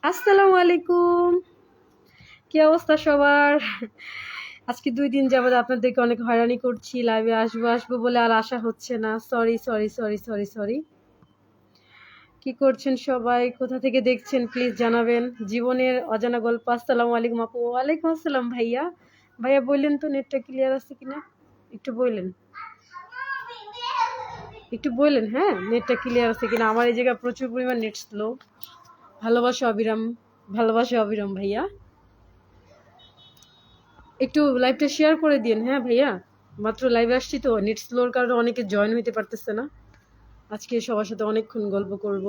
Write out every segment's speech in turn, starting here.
আসসালামু আলাইকুম। কি অবস্থা সবার? আজকে 2 দিন যাবত আপনাদেরকে অনেক হয়রানি করছি। লাইভে আসবো আসবো বলে আর আসা হচ্ছে না। Sorry, sorry, sorry, sorry, sorry. কি করছেন সবাই? কোথা থেকে দেখছেন প্লিজ জানাবেন। জীবনের অজানা গল্প। আসসালামু আলাইকুম আপু। ওয়ালাইকুম আসসালাম ভাইয়া। ভাইয়া বললেন তো নেটটা ক্লিয়ার আছে কিনা? একটু বললেন। একটু বললেন, হ্যাঁ, নেটটা ক্লিয়ার আছে কিনা। আমার এই জায়গায় প্রচুর পরিমাণ নেট স্লো। ভালোবাসা অবিরাম, ভালোবাসা অবিরাম ভাইয়া। একটু লাইভটা শেয়ার করে দিন, হ্যাঁ ভাইয়া। মাত্র লাইভে আসছি তো, নেট স্লোর কারণে অনেকে জয়েন হইতে পারতেছে না। আজকে সবার সাথে অনেকক্ষণ গল্প করব।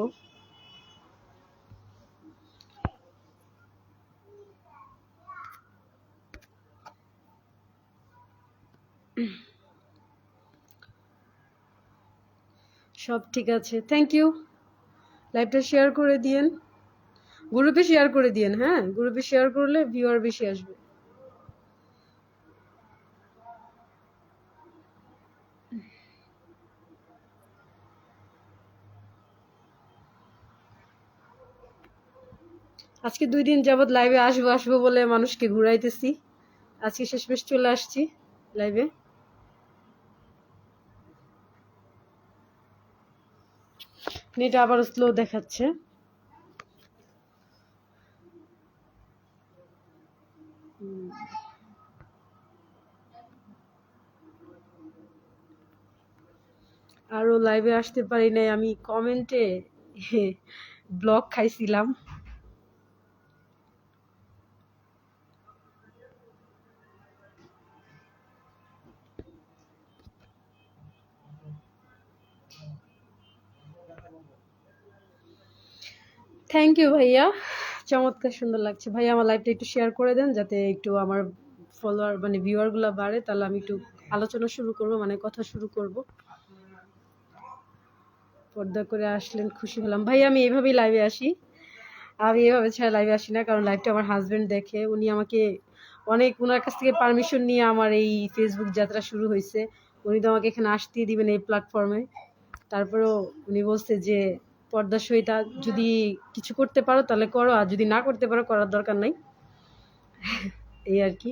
সব ঠিক আছে, থ্যাংক ইউ। লাইভটা শেয়ার করে দিয়েন, গ্রুপে শেয়ার করে দিয়েন, হ্যাঁ, গ্রুপে শেয়ার করলে ভিউয়ার বেশি আসবে। আজকে 2 দিন যাবত লাইভে আসবো আসবো বলে মানুষকে ঘুরাইতেছি। আজকে শেষমেশ চলে আসছি লাইভে। নেট আবার স্লো দেখাচ্ছে। আরো লাইভে আসতে পারি নাই, আমি কমেন্টে ব্লক খাইছিলাম। থ্যাংক ইউ ভাইয়া, চমৎকার সুন্দর লাগছে ভাইয়া। আমার লাইভটা একটু শেয়ার করে দেন যাতে একটু আমার ফলোয়ার মানে ভিউয়ারগুলো বাড়ে, তাহলে আমি একটু আলোচনা শুরু করব, মানে কথা শুরু করব। পর্দা করে আসলেন, খুশি হলাম ভাইয়া। আমি এভাবেই লাইভে আসি, আমি এভাবে ছাড়া লাইভে আসি না, কারণ লাইভটা আমার হাজবেন্ড দেখে। উনি আমাকে অনেক, ওনার কাছ থেকে পারমিশন নিয়ে আমার এই ফেসবুক যাত্রা শুরু হয়েছে। উনি তো আমাকে এখানে আসতেই দিবেন এই প্ল্যাটফর্মে। তারপরেও উনি বলছে যে পর্দার সহিতা যদি কিছু করতে পারো তাহলে করো, আর যদি না করতে পারো করার দরকার নাই, এই আর কি।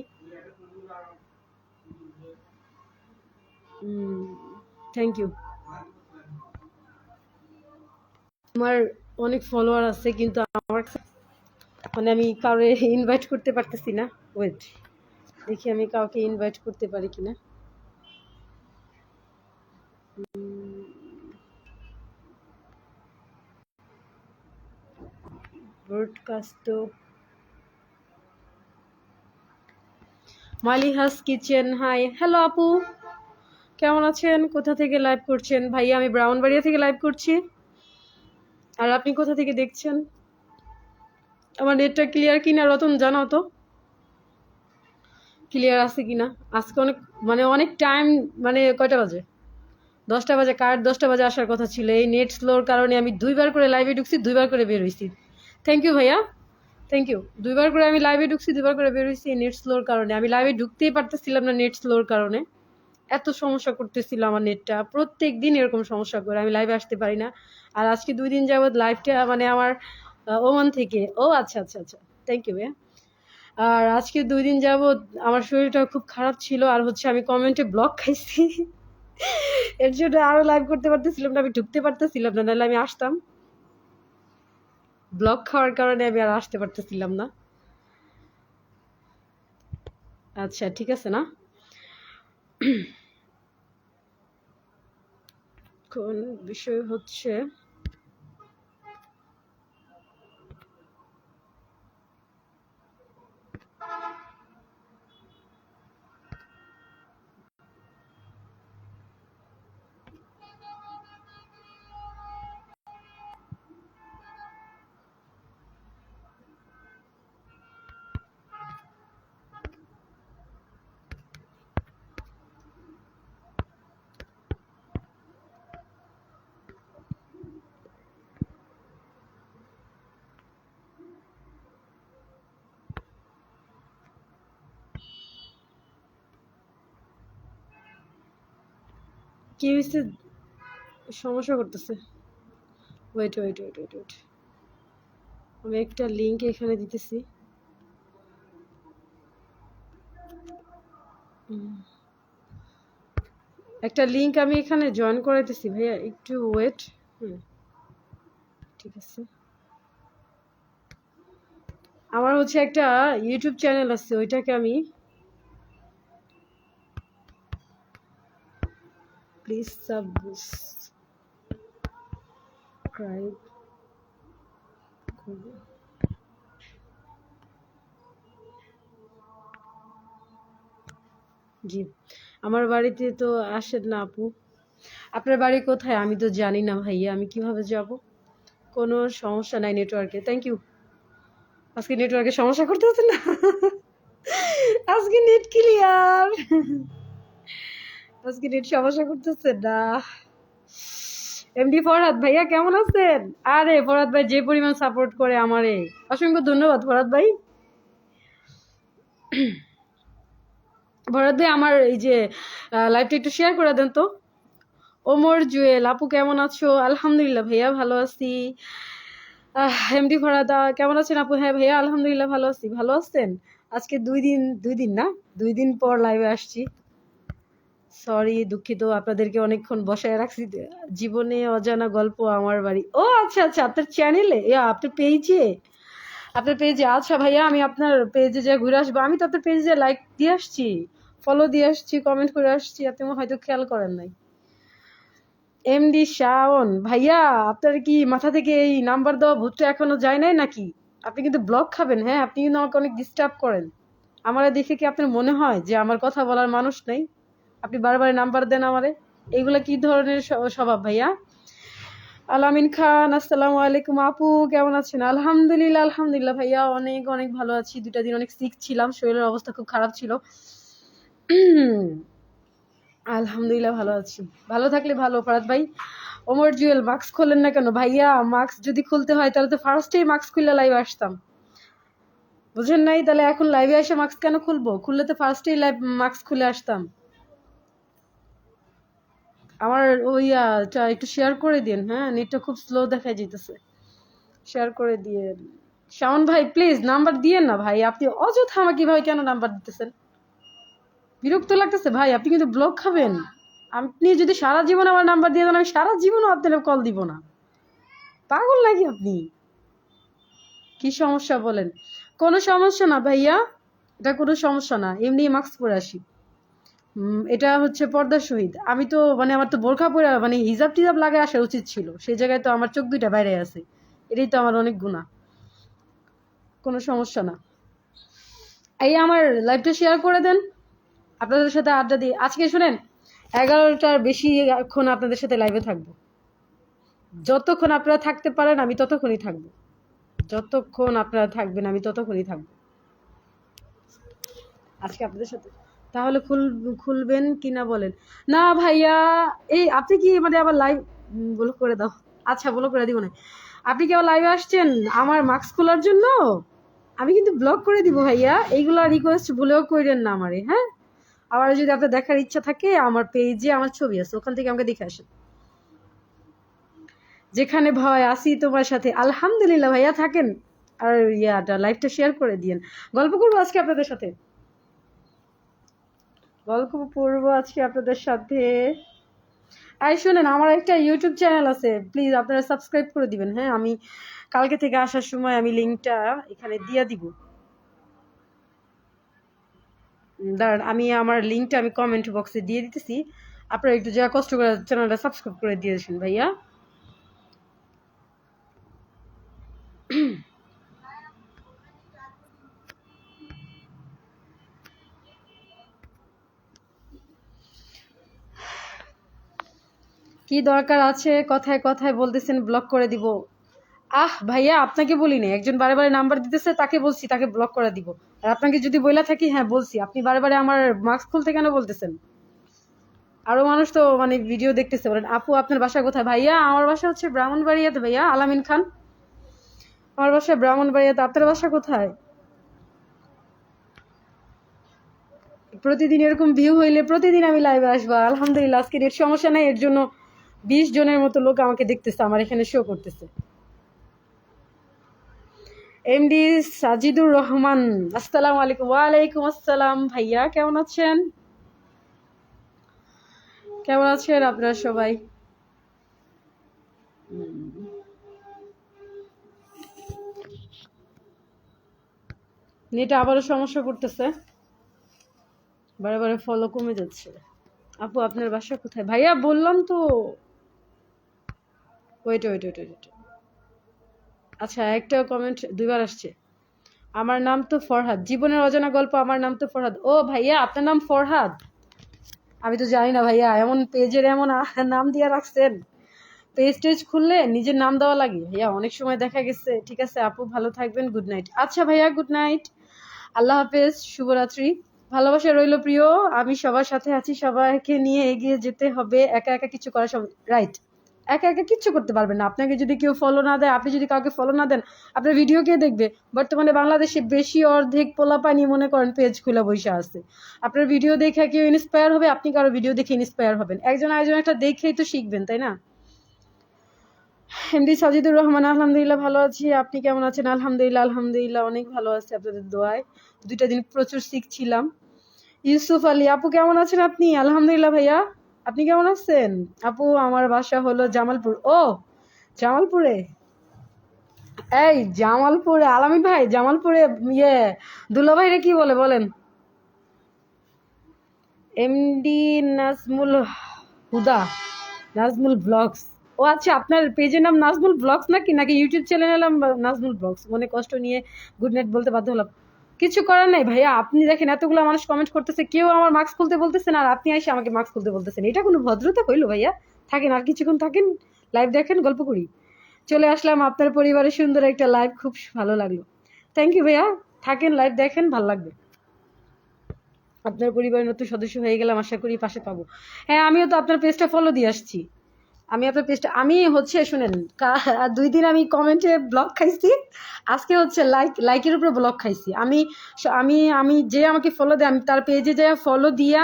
Thank you. আমার অনেক ফলোয়ার আছে কিন্তু আমার মানে আমি কাউকে ইনভাইট করতে পারতেছি না। ওয়েট, দেখি আমি কাউকে ইনভাইট করতে পারি কিনা। ব্রডকাস্ট তো মালিহাস কিচেন, হাই, হ্যালো আপু, কেমন আছেন? কোথা থেকে লাইভ করছেন? ভাইয়া আমি ব্রাউনবাড়িয়া থেকে লাইভ করছি। আর আপনি কোথা থেকে দেখছেন? আমার নেটটা ক্লিয়ার কিনা রতন জানাও তো, ক্লিয়ার আছে কিনা। আজকে অনেক মানে অনেক টাইম, মানে কয়টা বাজে? 10টা বাজে, কার 10টা বাজে আসার কথা ছিল। এই নেট স্লোর কারণে আমি 2বার করে লাইভে ঢুকছি, 2বার করে বের হয়েছি। থ্যাংক ইউ ভাইয়া, থ্যাংক ইউ। 2বার করে আমি লাইভে ঢুকছি, 2বার করে বের হয়েছি নেট স্লোর কারণে। আমি লাইভে ঢুকতেই পারতেছিলাম না নেট স্লোর কারণে। এত সমস্যা করতেছিল আমার নেটটা, প্রত্যেক দিন এরকম সমস্যা করে আমি লাইভে আসতে পারি না। আর আজকে 2 দিন যাবত লাইভটা মানে আমার ওমান থেকে, ও আচ্ছা আচ্ছা আচ্ছা, থ্যাংক ইউ ভাইয়া। আর আজকে 2 দিন যাবত আমার শরীরটা খুব খারাপ ছিল, আর হচ্ছে আমি কমেন্টে ব্লক খাইছি। এর জন্য আরো লাইভ করতে পারতেছিলাম না, আমি ঢুকতে পারতেছিলাম না, নাহলে আমি আসতাম। ব্লক খাওয়ার কারণে আমি আর আসতে পারতেছিলাম না। আচ্ছা ঠিক আছে না। কোন বিষয় হচ্ছে, কি হয়েছে, সমস্যা করতেছে। Wait wait wait wait wait, আমি একটা লিঙ্ক এখানে দিতেছি। একটা লিঙ্ক আমি এখানে জয়েন করাইতেছি ভাইয়া, একটু ওয়েট। ঠিক আছে। আমার হচ্ছে একটা ইউটিউব চ্যানেল আছে, ওইটাকে আমি প্লিজ সাবস্ক্রাইব করব। জি, আমার বাড়িতে তো আসেন না আপু। আপনার বাড়ি কোথায় আমি তো জানি না ভাইয়া, আমি কিভাবে যাব? কোনো সমস্যা নাই নেটওয়ার্কে, থ্যাংক ইউ। আজকে নেটওয়ার্কে সমস্যা করতেছে না, আজকে নেট ক্লিয়ার, আজকে নেট সমস্যা করতেছে না। এমডি ফরহাদ ভাইয়া কেমন আছেন? আরে ফরহাদ ভাই যে পরিমাণ সাপোর্ট করে আমারে, অসংখ্য ধন্যবাদ ফরহাদ ভাই। ফরহাদ ভাই আমার এই যে লাইভটা একটু শেয়ার করে দেন তো। ওমর জুয়েল আপু কেমন আছো? আলহামদুলিল্লাহ ভাইয়া ভালো আছি। এমডি ফরহাদ কেমন আছেন আপু? হ্যাঁ ভাইয়া আলহামদুলিল্লাহ ভালো আছি। ভালো আছেন? আজকে দুই দিন পর লাইভে আসছি। সরি, দুঃখিত, আপনাদেরকে অনেকক্ষণ বসায় রাখছি। জীবনে অজানা গল্প আমার বাড়ি। ও আচ্ছা আচ্ছা, আপনার চ্যানেলে, আপনার পেজে আচ্ছা ভাইয়া, আমি আপনার পেজে যা ঘুরে আসবো। আমি তো আপনার পেজে লাইক দিয়ে আসছি, ফলো দিয়ে আসছি, কমেন্ট করে আসছি, আপনি হয়তো খেয়াল করেন নাই। এমডি শাওন ভাইয়া, আপনার কি মাথা থেকে এই নাম্বার দেওয়া ভূতটা এখনো যায় নাই নাকি? আপনি কিন্তু ব্লক খাবেন। হ্যাঁ, আপনি কিন্তু আমাকে অনেক ডিস্টার্ব করেন। আমার দেখে কি আপনার মনে হয় যে আমার কথা বলার মানুষ নেই? আপনি বারবার নাম্বার দেন আমারে, এইগুলা কি ধরনের স্বভাব ভাইয়া? আলামিন খান আসসালামু আলাইকুম আপু কেমন আছেন? আলহামদুলিল্লাহ আলহামদুলিল্লাহ ভাইয়া, অনেক অনেক ভালো আছি। 2টা দিন অনেক সিক ছিলাম, শরীরের অবস্থা খুব খারাপ ছিল। আলহামদুলিল্লাহ ভালো আছি। ভালো থাকলে ভালো ফরাদ ভাই। ওমর জুয়েল মাস্ক খোলেন না কেন ভাইয়া? মাস্ক যদি খুলতে হয় তাহলে তো ফার্স্টেই মাস্ক খুলে লাইভে আসতাম, বুঝেন নাই? তাহলে এখন লাইভে এসে মাস্ক কেন খুলবো? খুললে তো ফার্স্টেই লাইভ মাস্ক খুলে আসতাম। আমার ওই একটু শেয়ার করে দিন। হ্যাঁ, নেটটা খুব স্লো দেখা যেতেছে, শেয়ার করে দিয়ে। শাওন ভাই প্লিজ নাম্বার দিয়েন না ভাই, আপনি অযথা আমাকে কিভাবে কেন নাম্বার দিতেছেন? বিরক্ত লাগতেছে ভাই, আপনি কিন্তু ব্লক খাবেন। আপনি যদি সারা জীবন আমার নাম্বার দিয়ে দেন, আমি সারা জীবনও আপনার কল দিব না। পাগল নাকি আপনি? কি সমস্যা বলেন? কোনো সমস্যা না ভাইয়া, এটা কোনো সমস্যা না, এমনি মাস্ক পরে আসি। এটা হচ্ছে পর্দার সহিত। আমি তো মানে আমার তো বোরখা পরে মানে হিজাব টিজাব লাগায় আসা উচিত ছিল, সেই জায়গায় তো আমার চোখ দুইটা বাইরে আছে। এটাই তো আমার অনেক গুনাহ। কোনো সমস্যা না। এই আমার লাইভটা শেয়ার করে দেন, আপনাদের সাথে আড্ডা দিই আজকে। শুনেন, 11টার বেশি এখন আপনাদের সাথে লাইভে থাকবো। যতক্ষণ আপনারা থাকতে পারেন আমি ততক্ষণই থাকবো, যতক্ষণ আপনারা থাকবেন আমি ততক্ষণই থাকবো আজকে আপনাদের সাথে। তাহলে খুলবেন কিনা বলেন? না ভাইয়া, এই আপনি কি মানে আবার লাইভ ব্লক করে দাও? আচ্ছা ব্লক করে দিব না। আপনি কি আবার লাইভে আসছেন আমার মাস্ক খোলার জন্য? আমি কিন্তু ব্লক করে দিব ভাইয়া, এইগুলা রিকোয়েস্ট ভুলেও করেন না আমারে। হ্যাঁ, আবার যদি আপনার দেখার ইচ্ছা থাকে আমার পেজে আমার ছবি আছে, ওখান থেকে আমাকে দেখে আসেন। যেখানে ভয় আসি তোমার সাথে, আলহামদুলিল্লাহ ভাইয়া থাকেন। আর লাইভটা শেয়ার করে দিয়েন। গল্প করবো আজকে আপনাদের সাথে, গল্প করবো আজকে আপনাদের সাথে। আর শোনেন, আমার একটা ইউটিউব চ্যানেল আছে, প্লিজ আপনারা সাবস্ক্রাইব করে দিবেন। হ্যাঁ, আমি কালকে থেকে আসার সময় আমি লিঙ্কটা এখানে দিয়ে দিব। দাঁড়ান, আমি আমার লিঙ্কটা আমি কমেন্ট বক্সে দিয়ে দিতেছি, আপনারা একটু যা কষ্ট করে চ্যানেলটা সাবস্ক্রাইব করে দিয়েছেন ভাইয়া। কি দরকার আছে কথায় কথায় বলতেছেন ব্লক করে দিব? ভাইয়া আপনাকে বলি না, একজন বারে বারে নাম্বার দিতেছে তাকে বলছি তাকে ব্লক করে দিব। আর আপনাকে যদি বইলা থাকি, হ্যাঁ বলছি, আপনি বারে বারে আমার মাস্ক খুলতে কেন বলতেছেন? আরো মানুষ তো মানে ভিডিও দেখতেছে। বলেন আপু আপনার বাসা কোথায়? ভাইয়া আমার বাসা হচ্ছে ব্রাহ্মণবাড়িয়াতে ভাইয়া, আলামিন খান। আমার বাসা ব্রাহ্মণবাড়িয়াতে। আপনার বাসা কোথায়? প্রতিদিন এরকম ভিউ হইলে প্রতিদিন আমি লাইভে আসবো। আলহামদুলিল্লাহ আজকে নেট সমস্যা নাই, এর জন্য 20 জনের মতো লোক আমাকে দেখতেছে, আমার এখানে শো করতেছে। এমডি সাজিদুর রহমান, আসসালামু আলাইকুম। ওয়ালাইকুম আসসালাম ভাইয়া, কেমন আছেন? কেমন আছেন আপনারা সবাই? নেটে আবারও সমস্যা করতেছে, বারে বারে ফলো কমে যাচ্ছে। আপু আপনার বাসা কোথায়? ভাইয়া বললাম তো। ওয়েট ওয়েট ওয়েট ওয়েট আচ্ছা, একটা কমেন্ট 2বার আসছে। আমার নাম তো ফরহাদ, জীবনের অজানা গল্প, আমার নাম তো ফরহাদ। ও ভাইয়া, আপনার নাম ফরহাদ? আমি তো জানি না ভাইয়া, এমন পেজের এমন নাম দিয়ে রাখছেন। পেজ টেজ খুললে নিজের নাম দেওয়া লাগে ভাইয়া, অনেক সময় দেখা গেছে। ঠিক আছে আপু, ভালো থাকবেন, গুড নাইট। আচ্ছা ভাইয়া, গুড নাইট, আল্লাহ হাফেজ, শুভরাত্রি, ভালোবাসা রইল প্রিয়। আমি সবার সাথে আছি, সবাইকে নিয়ে এগিয়ে যেতে হবে, একা একা কিছু করা সম্ভব রাইট। একা একা কিচ্ছু করতে পারবেন না। আপনাকে যদি কেউ ফলো না দেয়, আপনি যদি কাউকে ফলো না দেন, আপনার ভিডিও কে দেখবে? বর্তমানে বাংলাদেশে বেশি অর্ধেক পোলাপানি মনে করেন পেজ খুলে বসে আছে। আপনার ভিডিও দেখে কেউ ইন্সপায়ার হবে, আপনি কারো ভিডিও দেখে ইন্সপায়ার হবেন, একজন আরেকজন একটা দেখেই তো শিখবেন, তাই না? এমডি সাজিদুর রহমান, আলহামদুলিল্লাহ ভালো আছি, আপনি কেমন আছেন? আলহামদুলিল্লাহ আলহামদুলিল্লাহ অনেক ভালো আছি আপনাদের দোয়ায়। 2টা দিন প্রচুর সিক ছিলাম। ইউসুফ আলী, আপু কেমন আছেন আপনি? আলহামদুলিল্লাহ ভাইয়া, আপনি কেমন আছেন? আপু আমার বাসা হলো জামালপুর। ও জামালপুরে, এই জামালপুরে আলামিন ভাই, জামালপুরে ইয়ে দুলা ভাইরে কি বলে বলেন? এমডি নাজমুল হুদা, নাজমুল ব্লগস। ও আচ্ছা, আপনার পেজের নাম নাজমুল ব্লগস নাকি, নাকি ইউটিউব চ্যানেলের নাম নাজমুল ব্লগস? মনে কষ্ট নিয়ে গুড নাইট বলতে বাধ্য হলাম। কিছু করার নাই ভাইয়া, আপনি দেখেন এতগুলো মানুষ কমেন্ট করতেছে, কেউ আমার মাস্ক খুলতে বলতেছেন, আর আপনি এসে আমাকে মাস্ক খুলতে বলতেছেন। এটা কোনো ভদ্রতা হইলো ভাইয়া? থাকেন আর কিছুক্ষণ থাকেন, লাইভ দেখেন, গল্প করি। চলে আসলাম আপনার পরিবারের সুন্দর একটা লাইভ, খুব ভালো লাগলো। থ্যাংক ইউ ভাইয়া, থাকেন লাইভ দেখেন, ভালো লাগবে। আপনার পরিবারের নতুন সদস্য হয়ে গেলাম, আশা করি পাশে পাবো। হ্যাঁ, আমিও তো আপনার পেজটা ফলো দিয়ে আসছি। আমি আপনার পেজটা, আমি হচ্ছে শুনেন, 2 দিন আমি কমেন্টে ব্লক খাইছি, আজকে হচ্ছে লাইকের উপরে ব্লক খাইছি। আমি আমি আমি যে আমাকে ফলো দেয়, আমি তার পেজে যাই ফলো দিয়া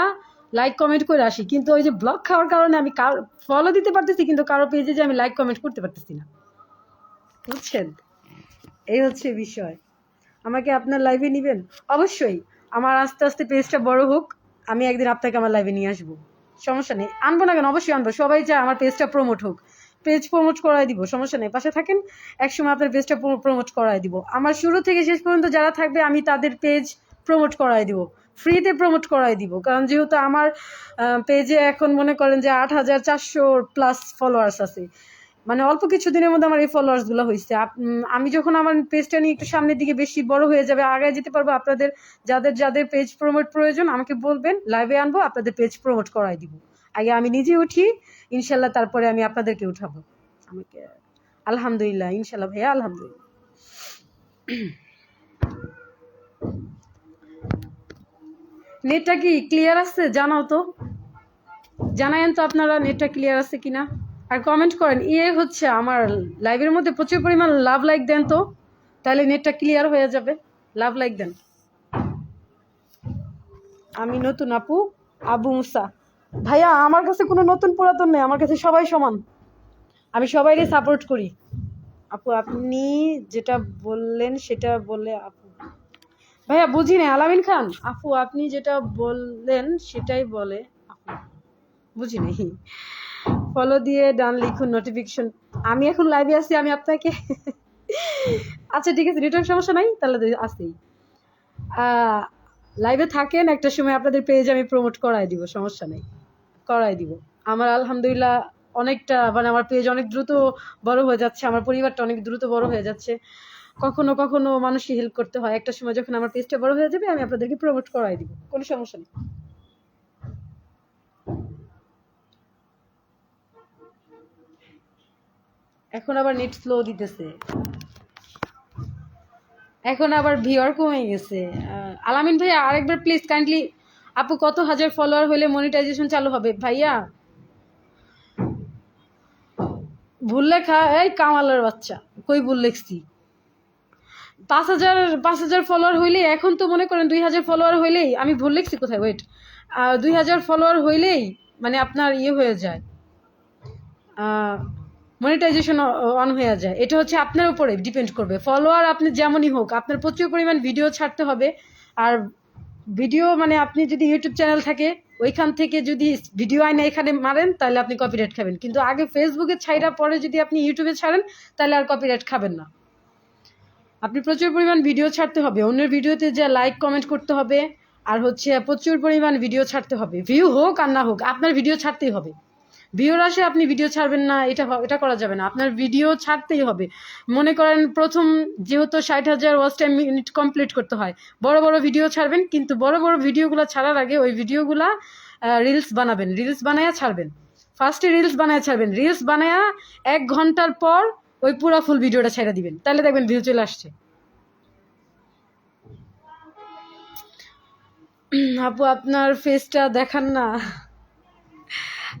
লাইক কমেন্ট করে আসি, কিন্তু ওই যে ব্লক খাওয়ার কারণে আমি ফলো দিতে পারতেছি, কিন্তু কারো পেজে যে আমি লাইক কমেন্ট করতে পারতেছি না, বুঝছেন? এই হচ্ছে বিষয়। আমাকে আপনার লাইভে নেবেন? অবশ্যই। আমার আস্তে আস্তে পেজটা বড় হোক, আমি একদিন আপনাকে আমার লাইভে নিয়ে আসবো, সমস্যা নেই। আনবো না কেন, অবশ্যই আনবো। সবাই চায় আমার পেজটা প্রমোট হোক, পেজ প্রমোট করাই দিব, সমস্যা নেই, পাশে থাকেন, একসময় আপনার পেজটা প্রমোট করাই দিব। আমার শুরু থেকে শেষ পর্যন্ত যারা থাকবে, আমি তাদের পেজ প্রমোট করাই দিব, ফ্রিতে প্রমোট করাই দিব। কারণ যেহেতু আমার পেজে এখন মনে করেন যে 8400+ ফলোয়ার্স আছে, মানে অল্প কিছু দিনের মধ্যে আমার এই ফলোয়ার্স গুলো হয়েছে। আমি যখন আমার পেজটা নিয়ে একটু সামনের দিকে বেশি বড় হয়ে যাবে, আগে যেতে পারবো, আপনাদের যাদের যাদের পেজ প্রমোট প্রয়োজন আমাকে বলবেন, লাইভে আনবো, আপনাদের পেজ প্রমোট করাই দিব। আগে আমি নিজে উঠি, ইনশাল্লাহ তারপরে আমি আপনাদেরকে উঠাবো। আমাকে আলহামদুলিল্লাহ, ইনশাল্লাহ ভাইয়া, আলহামদুলিল্লাহ। নেটটা কি ক্লিয়ার আছে? জানাও তো, জানায়েন তো আপনারা নেটটা ক্লিয়ার আছে কিনা। আর কমেন্ট করেন, হচ্ছে আমার লাইভের মধ্যে প্রচুর পরিমাণ লাভ লাইক দেন তো, তাহলে নেটটা ক্লিয়ার হয়ে যাবে। লাভ লাইক দেন। আমি নতুন আপু, আবু মুসা। ভাইয়া আমার কাছে কোনো নতুন পুরাতন নেই, আমার কাছে সবাই সমান, আমি সবাইকে সাপোর্ট করি। আপু আপনি যেটা বললেন সেটা বলে আপু, ভাইয়া বুঝি না। আলামিন খান, আপু আপনি যেটা বললেন সেটাই বলে আপু, বুঝি নাই। ফলো দিয়ে ডান লিখুন, নোটিফিকেশন। আমি এখন লাইভে আছি, আমি আপনাকে আচ্ছা ঠিক আছে, নেটওয়ার্ক সমস্যা নাই, তাহলে আসেই লাইভে থাকেন, একটা সময় আপনাদের পেজ আমি প্রমোট করাই দিব, সমস্যা নেই, করাই দিব। আমার আলহামদুলিল্লাহ অনেকটা, মানে আমার পেজ অনেক দ্রুত বড় হয়ে যাচ্ছে, আমার পরিবারটা অনেক দ্রুত বড় হয়ে যাচ্ছে। কখনো কখনো মানুষকে হেল্প করতে হয়, একটা সময় যখন আমার পেজটা বড় হয়ে যাবে, আমি আপনাদেরকে প্রমোট করাই দিব, কোনো সমস্যা নেই। এখন আবার নেট স্লো দিতেছে, এখন আবার ভিউয়ার কমে গেছে। আলামিন ভাইয়া আরেকবার প্লিজ কাইন্ডলি, আপু কত হাজার ফলোয়ার হলে মনিটাইজেশন চালু হবে? ভাইয়া ভুল লেখা, এই কামালের বাচ্চা, কই ভুল লিখছি? 5,000 ফলোয়ার হইলেই, এখন তো মনে করেন 2,000 ফলোয়ার হইলেই, আমি ভুল লিখছি কোথায়, ওয়েট, 2,000 ফলোয়ার হইলেই মানে আপনার হয়ে যায়, মনিটাইজেশন অন হয়ে যায়। এটা হচ্ছে আপনার উপরে ডিপেন্ড করবে। ফলোয়ার আপনি যেমনই হোক, আপনার প্রচুর পরিমাণ ভিডিও ছাড়তে হবে। আর ভিডিও মানে আপনি যদি ইউটিউব চ্যানেল থাকে, ওইখান থেকে যদি ভিডিও আইনে এখানে মারেন তাহলে আপনি কপিরাইট খাবেন, কিন্তু আগে ফেসবুকে ছাইড়া পরে যদি আপনি ইউটিউবে ছাড়েন তাহলে আর কপিরাইট খাবেন না। আপনি প্রচুর পরিমাণ ভিডিও ছাড়তে হবে, অন্যের ভিডিওতে যে লাইক কমেন্ট করতে হবে, আর হচ্ছে প্রচুর পরিমাণ ভিডিও ছাড়তে হবে। ভিউ হোক আর না হোক আপনার ভিডিও ছাড়তেই হবে। ভিউর আসে আপনি ভিডিও ছাড়বেন না, এটা করা যাবে না। আপনার ভিডিও ছাড়তেই হবে। মনে করেন প্রথম যেহেতু 60,000 ওয়াচ টাইম মিনিট কমপ্লিট করতে হয়, বড় বড় ভিডিও ছাড়বেন, কিন্তু বড় বড় ভিডিওগুলো ছাড়ার আগে ওই ভিডিওগুলা রিলস বানাবেন, রিলস বানায়া ছাড়বেন। ফার্স্টে রিলস বানায়া ছাড়বেন, রিলস বানায়া 1 ঘন্টার পর ওই পুরো ফুল ভিডিওটা ছেড়ে দিবেন, তাহলে দেখবেন ভিউ চলে আসছে। আপু আপনার ফেসটা দেখান না।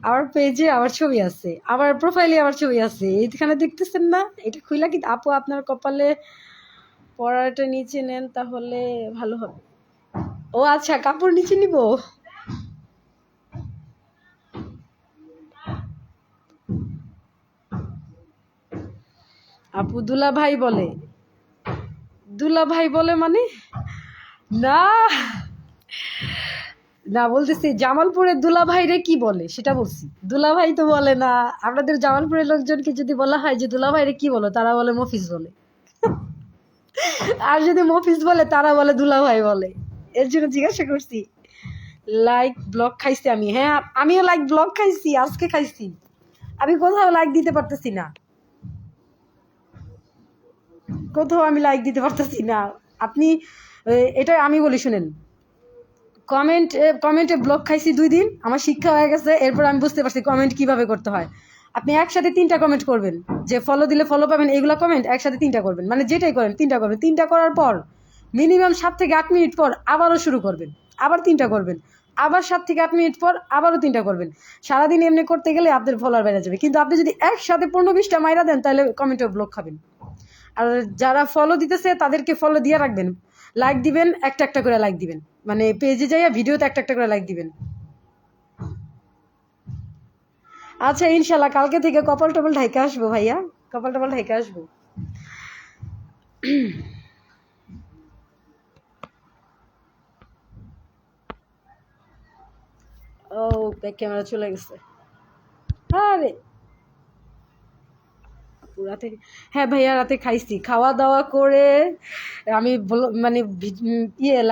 আমার পেজে আমার ছবি আছে, আমার প্রোফাইলে আমার ছবি আছে, এইখানে দেখতেছেন না? এটা খুইলা কি আপু আপনার কপালে পরাটা নিচে নেন তাহলে ভালো হবে। ও আচ্ছা, কাপড় নিচে নিব। আপু দুলা ভাই বলে, দুলা ভাই বলে মানে? না না, বলতেছি জামালপুরের দুলা ভাই রে কি বলে সেটা বলছি, দুলা ভাই তো বলে না। আপনাদের জামালপুরের লোকজনকে যদি বলা হয় যে দুলা ভাই রে কি বলো, তারা বলে মফিজ বলে। আর যদি মফিজ বলে তারা বলে দুলা ভাই বলে। এর জন্য জিজ্ঞাসা করছি। লাইক ব্লগ খাইছি আমি, হ্যাঁ আমিও লাইক ব্লগ খাইছি, আজকে খাইছি। আমি কোথাও লাইক দিতে পারতেছি না, কোথাও আমি লাইক দিতে পারতেছি না। আপনি এটা আমি বলি শুনেন, কমেন্টে ব্লক খাইছি 2 দিন, আমার শিক্ষা হয়ে গেছে। এরপর আমি বুঝতে পারছি কমেন্ট কিভাবে করতে হয়। আপনি একসাথে 3টা কমেন্ট করবেন, যে ফলো দিলে ফলো পাবেন, এইগুলো কমেন্ট একসাথে 3টা করবেন, মানে যেটাই করেন 3টা করবেন। 3টা করার পর মিনিমাম 7 থেকে 8 মিনিট পর আবারও শুরু করবেন, আবার 3টা করবেন, আবার 7 থেকে 8 মিনিট পর আবারও 3টা করবেন। সারাদিন এমনি করতে গেলে আপনার ফলোয়ার বেড়ে যাবে, কিন্তু আপনি যদি একসাথে 15-20টা মাইরা দেন তাহলে কমেন্টে ব্লক খাবেন। আর যারা ফলো দিতেছে তাদেরকে ফলো দিয়ে রাখবেন, লাইক দিবেন, একটা একটা করে লাইক দিবেন, মানে পেজে যাইয়া ভিডিওতে একটা একটা করে লাইক দিবেন। আচ্ছা ইনশাল্লাহ কালকে থেকে কপাল টপাল ঢাইকা আসবো ভাইয়া, কপাল টপাল ঢাইকা আসবো। ও ব্যাক ক্যামেরা চলে গেছে। আরে রাতে, হ্যাঁ ভাইয়া রাতে খাইছি, খাওয়া দাওয়া করে আমি মানে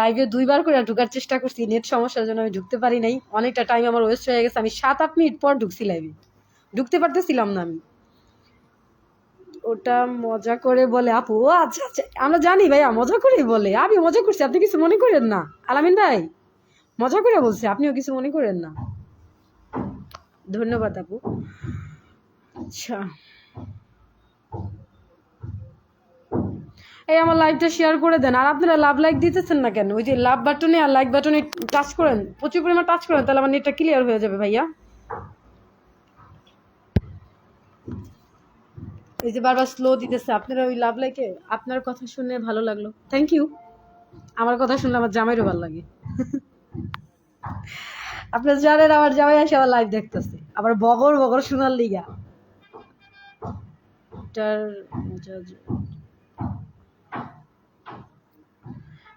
লাইভে 2বার করে ঢুকার চেষ্টা করছি, নেট সমস্যার জন্য আমি ঢুকতে পারি নাই, অনেকটা টাইম আমার ওয়েস্ট হয়ে গেছে। আমি 7-8 মিনিট পর ঢুকছি লাইভে, ঢুকতে পারতেছিলাম না আমি। ওটা মজা করে বলে আপু, ও আচ্ছা আচ্ছা, আমরা জানি ভাইয়া মজা করেই বলে, আমি মজা করছি, আপনি কিছু মনে করেন না। আলামিন ভাই মজা করে বলছে, আপনিও কিছু মনে করেন না। ধন্যবাদ আপু। আচ্ছা এই আমার লাইভটা শেয়ার করে দেন। আর আপনারা লাভ লাইক দিতেছেন না কেন? ওই যে লাভ বাটনে আর লাইক বাটনে টাচ করেন, প্রচুর পরিমাণ টাচ করেন, তাহলে আমার নেটটা ক্লিয়ার হয়ে যাবে ভাইয়া। এই যে বারবার স্লো দিতেছে, আপনারা ওই লাভ লাইকে। আপনার কথা শুনে ভালো লাগলো, থ্যাংক ইউ। আমার কথা শুনলে আমার জামাইরও ভালো লাগে। আপনার জানেন আমার জামাই আসে আমার লাইভ দেখতেছে, আবার বগর বগর শোনার লিগা।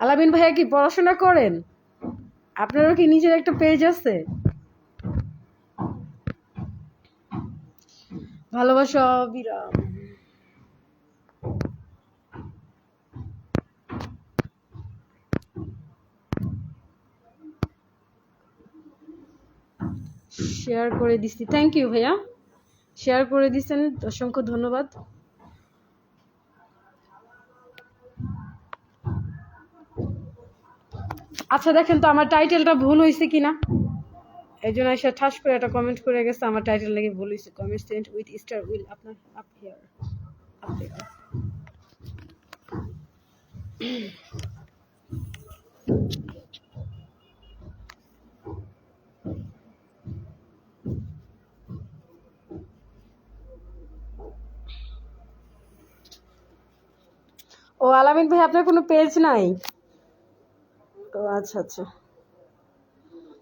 আলামিন ভাইয়া কি পড়াশোনা করেন? আপনারও কি নিজের একটা পেজ আছে? ভালোবাসা বিরাম। শেয়ার করে দিচ্ছি, থ্যাংক ইউ ভাইয়া, শেয়ার করে দিচ্ছেন, অসংখ্য ধন্যবাদ। আচ্ছা দেখেন তো আমার টাইটেলটা ভুল হয়েছে কিনা, এই জন্য এসে ঠাস করে একটা কমেন্ট করে গেছে আমার টাইটেল নাকি ভুল হয়েছে। Comment Saint with star will আপনার আপ হিয়ার, আপ হিয়ার। ও আলামিন ভাই আপনার কোনো পেজ নাই? ও আচ্ছা আচ্ছা,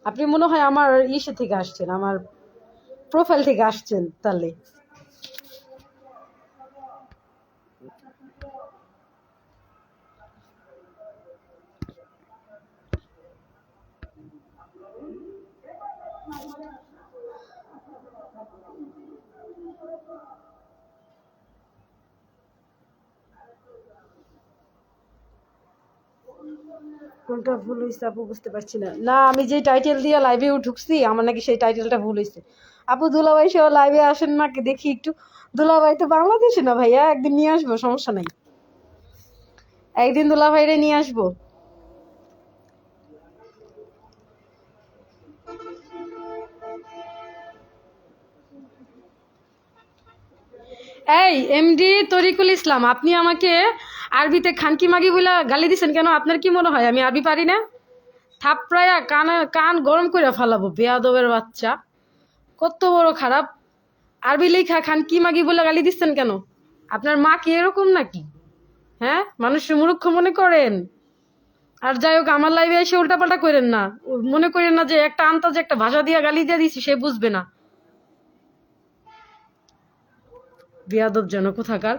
আপনি মনে হয় আমার ইসে থেকে আসছেন, আমার প্রোফাইল থেকে আসছেন তাহলে। কোনটা ভুল হয়েছে আপু বুঝতে পারছি না। না আমি যে টাইটেল দিয়ে লাইভে ঢুকছি আমার নাকি সেই টাইটেলটা ভুল হয়েছে। আপু দুলাভাই সহ লাইভে আসেন নাকি দেখি একটু। দুলাভাই তো বাংলাদেশে না ভাইয়া, একদিন নিয়ে আসবো, সমস্যা নাই, একদিন দুলাভাইরে নিয়ে আসবো। এই এমডি তরিকুল ইসলাম, আপনি আমাকে আরবিতে খানকি মাগি বলে গালি দিছেন কেন? আপনার কি মনে হয় আমি আরবি পারি না? থাপড়ায়া কান গরম করে ফেলাবো, বেয়াদবের বাচ্চা, কত বড় খারাপ! আরবি লেখা খানকি মাগি বলে গালি দিচ্ছেন কেন? আপনার মা কি এরকম নাকি? হ্যাঁ, মানুষের মূর্খ মনে করেন? আর যাই হোক, আমার লাইভে এসে উল্টাপাল্টা করেন না, মনে করেন না যে একটা আন্তাজে একটা ভাষা দিয়ে গালি দিয়ে দিছি সে বুঝবে না। বেয়াদব যেন কোথাকার।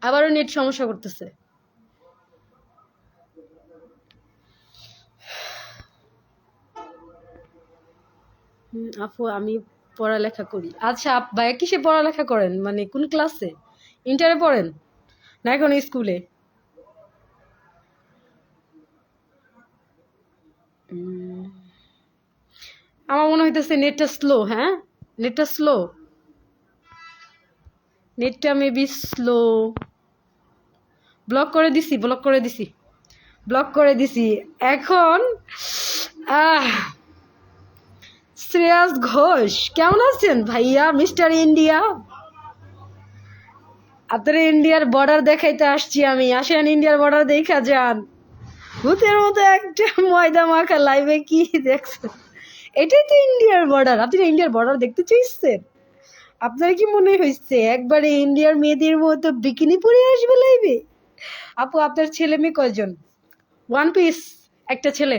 আবারও নেট সমস্যা করতেছে। আপু আমি পড়ালেখা করি। আচ্ছা ভাইয়া কিসে পড়ালেখা করেন, মানে কোন ক্লাসে? ইন্টারে পড়েন না এখন স্কুলে? আমার মনে হইতেছে নেটটা স্লো। হ্যাঁ, নেটটা স্লো, নেটটা মেবি স্লো। ব্লক করে দিছি, ব্লক করে দিছি, ব্লক করে দিছি। এখন আহ শ্রেয়াস ঘোষ কেমন আছেন ভাইয়া? মিস্টার ইন্ডিয়া, আপনার ইন্ডিয়ার বর্ডার দেখাইতে আসছি আমি, আসেন ইন্ডিয়ার বর্ডার দেখা যান। ভূতের মতো একটা ময়দা মাখা লাইভে কি দেখছেন? এটাই তো ইন্ডিয়ার বর্ডার। আপনি ইন্ডিয়ার বর্ডার দেখতে চাইছেন? আপনার কি মনে হয়েছে একবারে ইন্ডিয়ার মেয়েদের মতো বিকিনি পরে আসবে লাইভে? আপু আপনার ছেলে মেয়ে কয়জন? ওয়ান পিস একটা ছেলে।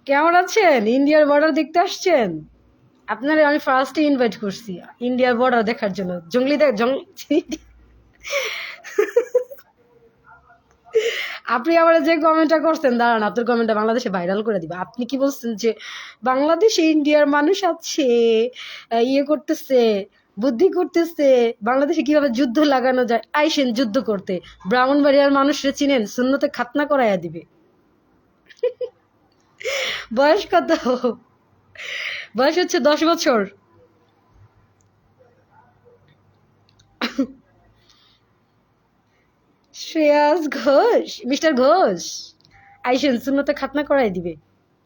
কেমন আছেন? ইন্ডিয়ার বর্ডার দেখতে আসছেন? আপনারা আমি ফার্স্টে ইনভাইট করছি ইন্ডিয়ার বর্ডার দেখার জন্য। জঙ্গলি আপনি আবার যে কমেন্টটা করছেন, দাঁড়ান আপনার কমেন্টটা বাংলাদেশে ভাইরাল করে দিবা। আপনি কি বলছেন যে বাংলাদেশে ইন্ডিয়ার মানুষ আছে, ইয়ে করতেছে, বুদ্ধি করতেছে, বাংলাদেশে কিভাবে যুদ্ধ লাগানো যায়, আইসেন যুদ্ধ করতে। ব্রাহ্মণবাড়িয়ার মানুষরা চিনেন, সুন্নতে খাতনা করাইয়া দিবে। বয়স কত? বয়স হচ্ছে 10 বছর। শ্রেয়াস ঘোষ, মিস্টার ঘোষ, আইসেন সুন্নতে খাতনা করাই দিবে,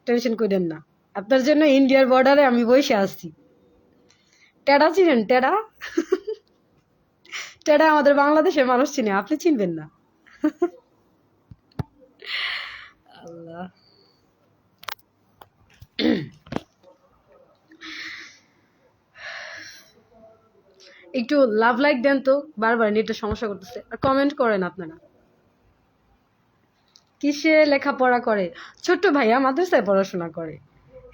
টেনশন করেন না। আপনার জন্য ইন্ডিয়ার বর্ডারে আমি বসে আসছি। টেডা চিনেন? টেডা, টেডা আমাদের বাংলাদেশের মানুষ চিনে, আপনি চিনবেন না। আল্লাহ, একটু লাভ লাইক দেন তো, বারবার নেটটা সমস্যা করতেছে। আর কমেন্ট করেন আপনারা। কিসে লেখাপড়া করে? ছোট্ট ভাইয়া মাদ্রাসায় পড়াশোনা করে।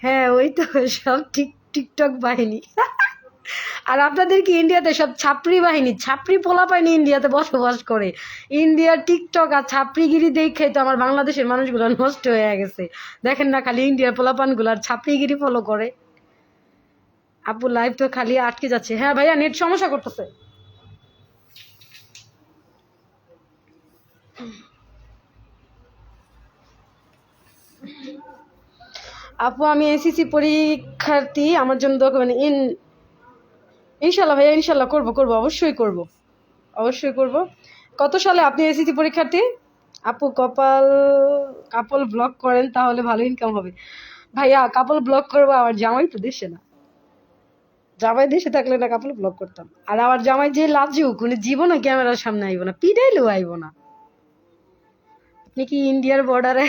হ্যাঁ ওই তো, সব টিকটক বাহিনী। আর আপনাদের কি ইন্ডিয়াতে সব ছাপরি বাহিনী, ছাপরি পোলা পাইনি ইন্ডিয়াতে বসবাস করে। ইন্ডিয়ার টিকটক আর ছাপরিগিরি দেখে তো আমার বাংলাদেশের মানুষগুলো নষ্ট হয়ে গেছে। দেখেন না, খালি ইন্ডিয়ার পোলাপানগুলো আর ছাপরিগিরি ফলো করে। আপু লাইভ তো খালি আটকে যাচ্ছে। হ্যাঁ ভাইয়া নেট সমস্যা করতেছে। আপু আমি এসিসি পরীক্ষার্থী, আমার জন্য ডকুমেন্ট ইনশাল্লাহ ভাইয়া, ইনশাল্লাহ করবো করবো, অবশ্যই করবো, অবশ্যই করবো। কত সালে আপনি এসিসি পরীক্ষার্থী? আপু কাপল ব্লগ করেন তাহলে ভালো ইনকাম হবে। ভাইয়া কাপল ব্লগ করবো, আমার জামাই তো দেশে না। জামাই দেশে থাকলে না কাপল ব্লগ করতাম। আর আমার জামাই যে লাজুক, উনি জীবনে ক্যামেরার সামনে আইব না, পিডাইলেও আইব না। আপনি কি ইন্ডিয়ার বর্ডারে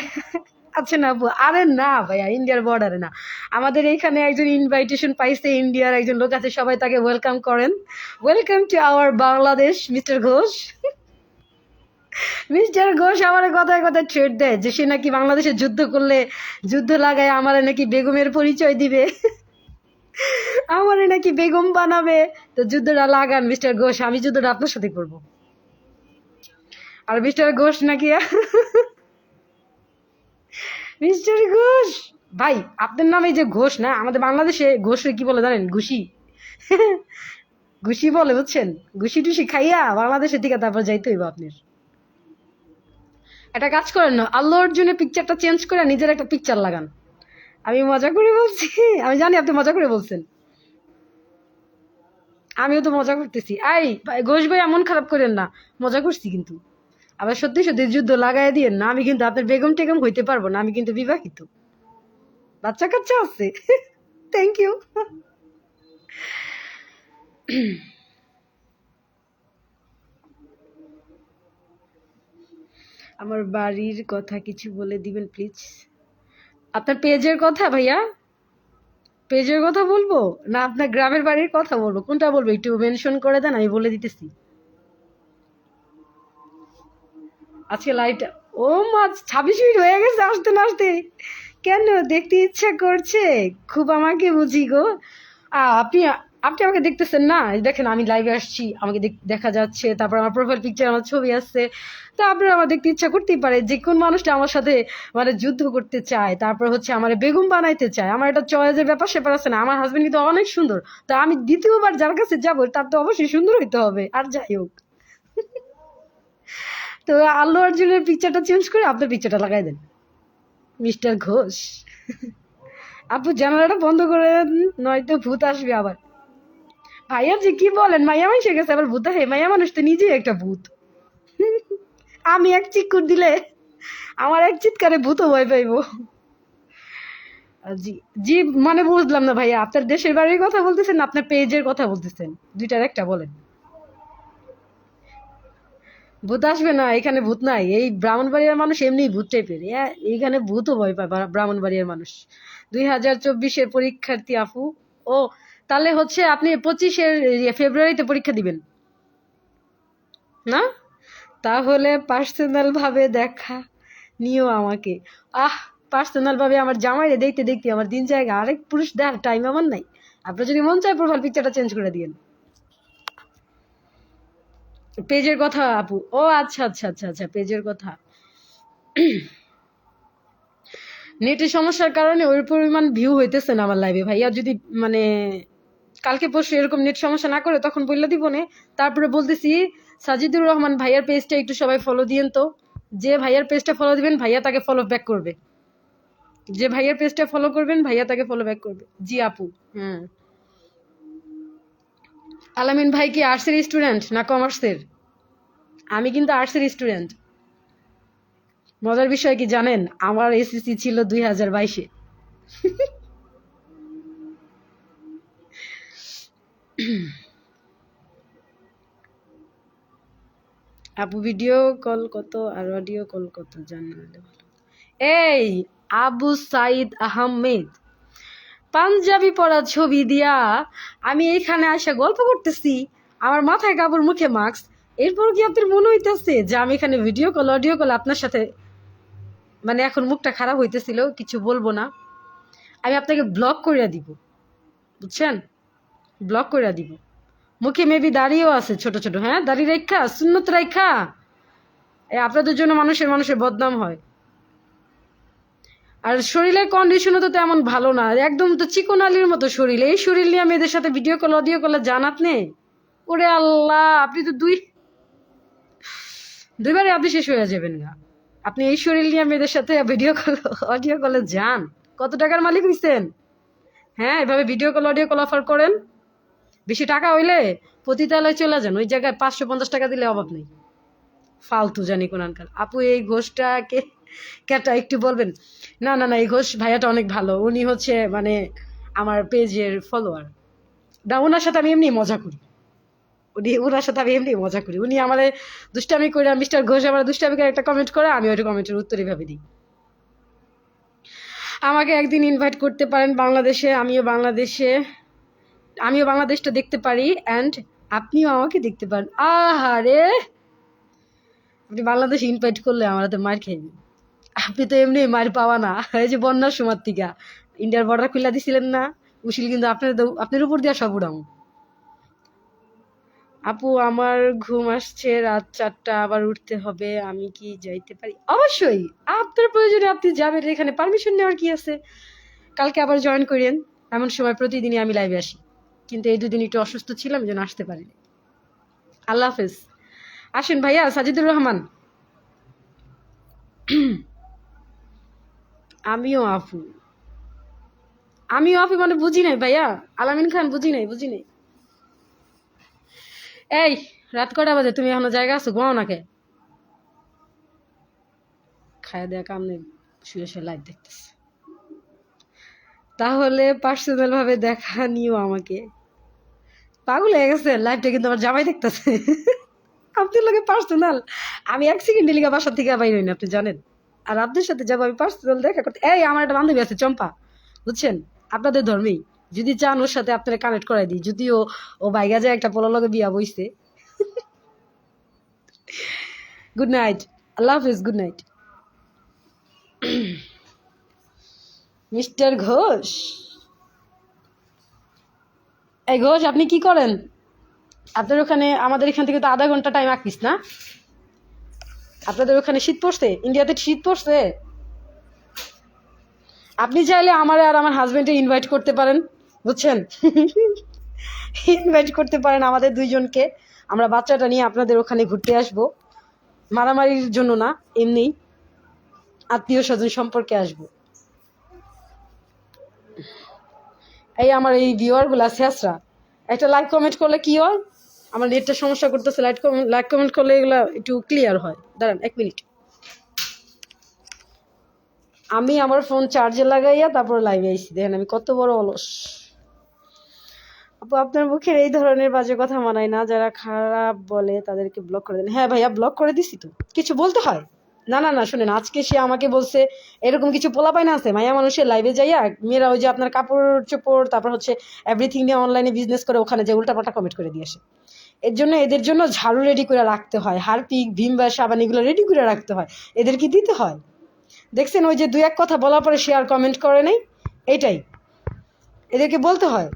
আচ্ছা না আপু? আরে না ভাইয়া, ইন্ডিয়ার বর্ডারে না, আমাদের এইখানে একজন ইনভাইটেশন পাইছে, ইন্ডিয়ার একজন লোক আছে, সবাই তাকে ওয়েলকাম করেন। Welcome to our Bangladesh mister Ghosh. Mister Ghosh আমার কথায় কথায় থ্রেট দেয় যে সে নাকি বাংলাদেশে যুদ্ধ করলে, যুদ্ধ লাগায় আমার নাকি বেগমের পরিচয় দিবে, আমারে নাকি বেগম বানাবে। তো যুদ্ধটা লাগান মিস্টার ঘোষ, আমি যুদ্ধটা আপনার সাথে করব। আর মিস্টার ঘোষ নাকি মিস্টার ঘোষ ভাই আপনার নামে যে ঘোষ না, আমাদের বাংলাদেশে ঘোষরে কি বলে জানেন? ঘুষি। ঘুষি বলে, বুঝছেন? ঘুষি টুসি খাইয়া বাংলাদেশের দিকে তারপর যাইতে হইব আপনার। একটা কাজ করেন না, আল্লু অর্জুনের পিকচারটা চেঞ্জ করে নিজের একটা পিকচার লাগান। আমি মজা করে বলছি, আমি জানি আপনি মজা করে বলছেন, আমিও তো মজা করতেছি। ঘোষ ভাই এমন খারাপ করেন না, মজা করছি কিন্তু। আবার সত্যি সত্যি যুদ্ধ লাগাই দিয়েন না, আমি কিন্তু আপনার বেগম টেগম হইতে পারবো না, আমি কিন্তু বিবাহিত, বাচ্চা কাচ্চা আছে। Thank you. আমার বাড়ির কথা কিছু বলে দিবেন প্লিজ। আপনার পেজের কথা ভাইয়া, পেজের কথা বলবো না আপনার গ্রামের বাড়ির কথা বলবো, কোনটা বলবো একটু মেনশন করে দেন, আমি বলে দিতেছি। আজকে লাইট, ও মা 26 মিনিট হয়ে গেছে আসতে না আসতে। কেন দেখতে ইচ্ছা করছে খুব আমাকে বুঝি গো। আপনি আপনি আমাকে দেখতেছেন না? দেখেন আমি লাইভে আসছি, আমাকে দেখা যাচ্ছে, তারপর আমার প্রোফাইল পিকচার, আমার ছবি আসছে। তো আপনার আমার দেখতে ইচ্ছা করতেই পারে যে কোন মানুষটা আমার সাথে মানে যুদ্ধ করতে চায়, তারপর হচ্ছে আমার বেগম বানাইতে চায়। আমার এটা চয়েসের ব্যাপার সেপার আছে না, আমার হাজবেন্ড কিন্তু অনেক সুন্দর, তো আমি দ্বিতীয়বার যার কাছে যাবো তার তো অবশ্যই সুন্দর হইতে হবে। আর যাই হোক, তো আল্লু অর্জুনের পিকচারটা চেঞ্জ করে আপনার পিকচারটা লাগাই দেন, মিস্টার ঘোষ। আপু জানালাটা বন্ধ করে দেন, নয়তো ভূত আসবে আবার। ভাইয়া যে কি বলেন, মাইয়া মানুষের কাছে আবার ভূত হে? মাইয়া মানুষ তো নিজেই একটা ভূত। আমি এক চিৎকার দিলে আমার এক চিৎকারে ভূতও ভয় পাইবো। জি জি, মানে বুঝলাম না ভাইয়া, আপনার দেশের বাড়ির কথা বলতেছেন না আপনার পেজের কথা বলতেছেন? দুইটার একটা বলেন। ভূত আসবে না, এখানে ভূত নাই। এই ব্রাহ্মণবাড়িয়ার মানুষ এমনি ভূত টাইপের, এইখানে ভূতও ভয় পায় ব্রাহ্মণবাড়িয়ার মানুষ। 2024-এর পরীক্ষার্থী আপু। ও, তাহলে হচ্ছে আপনি 25-এর ফেব্রুয়ারিতে পরীক্ষা দিবেন না? তাহলে পার্সোনাল ভাবে দেখা নিও আমাকে। পার্সোনাল ভাবে আমার জামাইরে দেখতে দেখতে আমার দিন জায়গা, আরেক পুরুষ দেখার টাইম আমার নাই। আপনার যদি মন চায় প্রোফাইল পিকচারটা চেঞ্জ করে দিয়েন। পেজের কথা আপু, ও আচ্ছা আচ্ছা আচ্ছা আচ্ছা, পেজের কথা। নেটের সমস্যার কারণে ওই পরিমাণ ভিউ হইতেছে না আমার লাইভে ভাইয়া। যদি মানে কালকে পরশু এরকম নেট সমস্যা না করে তখন বললে দিব না। তারপরে বলতেছি, সাজিদুর রহমান ভাইয়ার পেজটা একটু সবাই ফলো দিয়েন তো। যে ভাইয়ার পেজটা ফলো দিবেন ভাইয়া তাকে ফলো ব্যাক করবে, যে ভাইয়ার পেজটা ফলো করবেন ভাইয়া তাকে ফলো ব্যাক করবে। জি আপু। হ্যাঁ, আলামিন ভাই কি আর্টসের স্টুডেন্ট না কমার্সের? আমি কিন্তু আর্টসের স্টুডেন্ট। মজার বিষয় কি জানেন, আমার এসএসসি ছিল 2022-এ। আপু ভিডিও কল কত আর অডিও কল কত জানালে ভালো। এই আবু সাইদ আহমেদ, পাঞ্জাবি পরা ছবি দিয়া আমি এইখানে আসা গল্প করতেছি, আমার মাথায় কাপড় মুখে মাস্ক, এরপর কি আপনার মনে হইতেছে যে আমি এখানে ভিডিও কল অডিও কল আপনার সাথে মানে এখন মুখটা খারাপ হইতেছিল কিছু বলবো না, আমি আপনাকে ব্লক করিয়া দিব, বুঝছেন? ব্লক করিয়া দিব। মুখে মেবি দাড়িও আছে ছোট ছোট, হ্যাঁ দাড়ি রেখা সুন্নত রেখা, আপনাদের জন্য মানুষের মানুষের বদনাম হয়। আর শরীরের কন্ডিশনও তো তেমন ভালো না, একদম তো চিকন আলির মতো শরীর। এই শরীর নিয়ে মেয়েদের সাথে ভিডিও কল অডিও কলে জানাত নেই। ওরে আল্লাহ, আপনি তো দুইবারে আপনি শেষ হয়ে যাবেন গা। আপনি এই শরীর নিয়ে মেয়েদের সাথে ভিডিও কল অডিও কলে যান, কত টাকার মালিক হইছেন? হ্যাঁ, এভাবে video call audio call offer করেন। বেশি টাকা হইলে পতিতালয় চলে যান, ওই জায়গায় 550 টাকা দিলে অভাব নেই। ফালতু জানি কোনানকার। আপু এই ঘোষটাকে কেটা একটু বলবেন? না না না, এই ঘোষ ভাইয়াটা অনেক ভালো, উনি হচ্ছে মানে আমার পেজের ফলোয়ার। না, ওনার সাথে আমি এমনি মজা করি, ওনার সাথে আমি এমনি মজা করি। উনি আমার দুষ্টামি করে, মিস্টার ঘোষ আমার দুষ্টামি করে একটা কমেন্ট করে, আমি ওই কমেন্টের উত্তর এইভাবে দিই। আমাকে একদিন ইনভাইট করতে পারেন বাংলাদেশে, আমিও বাংলাদেশটা দেখতে পারি, অ্যান্ড আপনিও আমাকে দেখতে পারেন। আহারে, আপনি বাংলাদেশ ইনভাইট করলে আমার হাতে মার খাইবেন। আপনি তো এমনি মার পাওয়া না, এই যে বন্যার সময় থেকে ইন্ডিয়ার বর্ডার খুলে দিছিলেন না, উশিল কিন্তু আপনার উপর দিয়া সব উড়াম। আপু আমার ঘুম আসছে, রাত 4টা, আবার উঠতে হবে, আমি কি যাইতে পারি? অবশ্যই, আপনার প্রয়োজনে আপনি যাবেন, এখানে পারমিশন নেওয়ার কি আছে? কালকে আবার জয়েন করেন, এমন সময় প্রতিদিনই আমি লাইভে আসি, কিন্তু এই দুদিন একটু অসুস্থ ছিলাম, যেন আসতে পারিনি। আল্লাহ হাফেজ। আসেন ভাইয়া সাজিদুর রহমান। আমিও আফু, মানে বুঝি নাই ভাইয়া, আলামিন খান বুঝি নাই। এই রাত কটা বাজে, তুমি এখনো জায়গা আছো, ঘুমাও নাকে? খায়া দেয়া কাম নেই, শুয়ে লাইভ দেখতেছে। তাহলে পার্সোনাল ভাবে দেখা নিও আমাকে। পাগল হয়ে গেছে, লাইভটা কিন্তু আমার জামাই দেখতেছে। আপনার লোকে পার্সোনাল, আমি 1 সেকেন্ড লিগা বাসা থেকে বাইর হই না, আপনি জানেন। আর আপনার সাথে যাবো আমি পার্সোনাল দেখা করতে? এই আমার একটা বান্ধবী আছে চম্পা, বুঝছেন, আপনাদের ধর্মেই, যদি চান ওর সাথে আপনারা কানেক্ট করাই দিই, যদিও ও বাইগা যায় একটা পোলার লগে বিয়া বইছে। গুড নাইট, আল্লাহ হাফিজ, গুড নাইট। মিস্টার ঘোষ, এই ঘোষ আপনি কি করেন? আপনার ওখানে, আমাদের এখান থেকে তো আধা ঘন্টা টাইম আঁকিস না? আপনাদের ওখানে শীত পড়ছে? ইন্ডিয়াতে শীত পড়ছে? আপনি চাইলে আমার আর আমার হাজবেন্ডে ইনভাইট করতে পারেন, বুঝছেন। ইনভাইট করতে পারেন আমাদের দুইজনকে, আমরা বাচ্চাটা নিয়ে আপনাদের ওখানে ঘুরতে আসবো। মারামারির জন্য না, এমনি আত্মীয় স্বজন সম্পর্কে আসবো। এই আমার এই ভিউয়ার গুলা শেষরা একটা লাইক কমেন্ট করলে কি হয়, আমার নেটটা সমস্যা করতেছে, লাইক কমেন্ট করলে এগুলা একটু ক্লিয়ার হয়। দাঁড়ান 1 মিনিট, আমি আমার ফোন চার্জে লাগাইয়া তারপর লাইভে আইছি, দেখেন আমি কত বড় অলস। আপু আপনার মুখের এই ধরনের বাজে কথা মানায় না, যারা খারাপ বলে তাদেরকে ব্লক করে দেন। হ্যাঁ ভাইয়া, ব্লক করে দিছি তো, কিছু বলতে হয়? না না না, শোনেন, আজকে সে আমাকে বলছে এরকম কিছু পোলাপাই না আছে মায়া মানুষের লাইভে যাইয়া, মেয়েরা ওই যে আপনার কাপড় চোপড়, তারপর হচ্ছে এভরিথিং নিয়ে অনলাইনে বিজনেস করে, ওখানে যে উল্টাপাল্টা কমেন্ট করে দিয়ে আসে। এর জন্য এদের জন্য ঝাড়ু রেডি করে রাখতে হয়, হারপিক ভীম বা সাবান এগুলো রেডি করে রাখতে হয়, এদের কি দিতে হয়? দেখছেন ওই যে 2-1 কথা বলার পরে সে আর কমেন্ট করে নাই, এটাই এদেরকে বলতে হয়।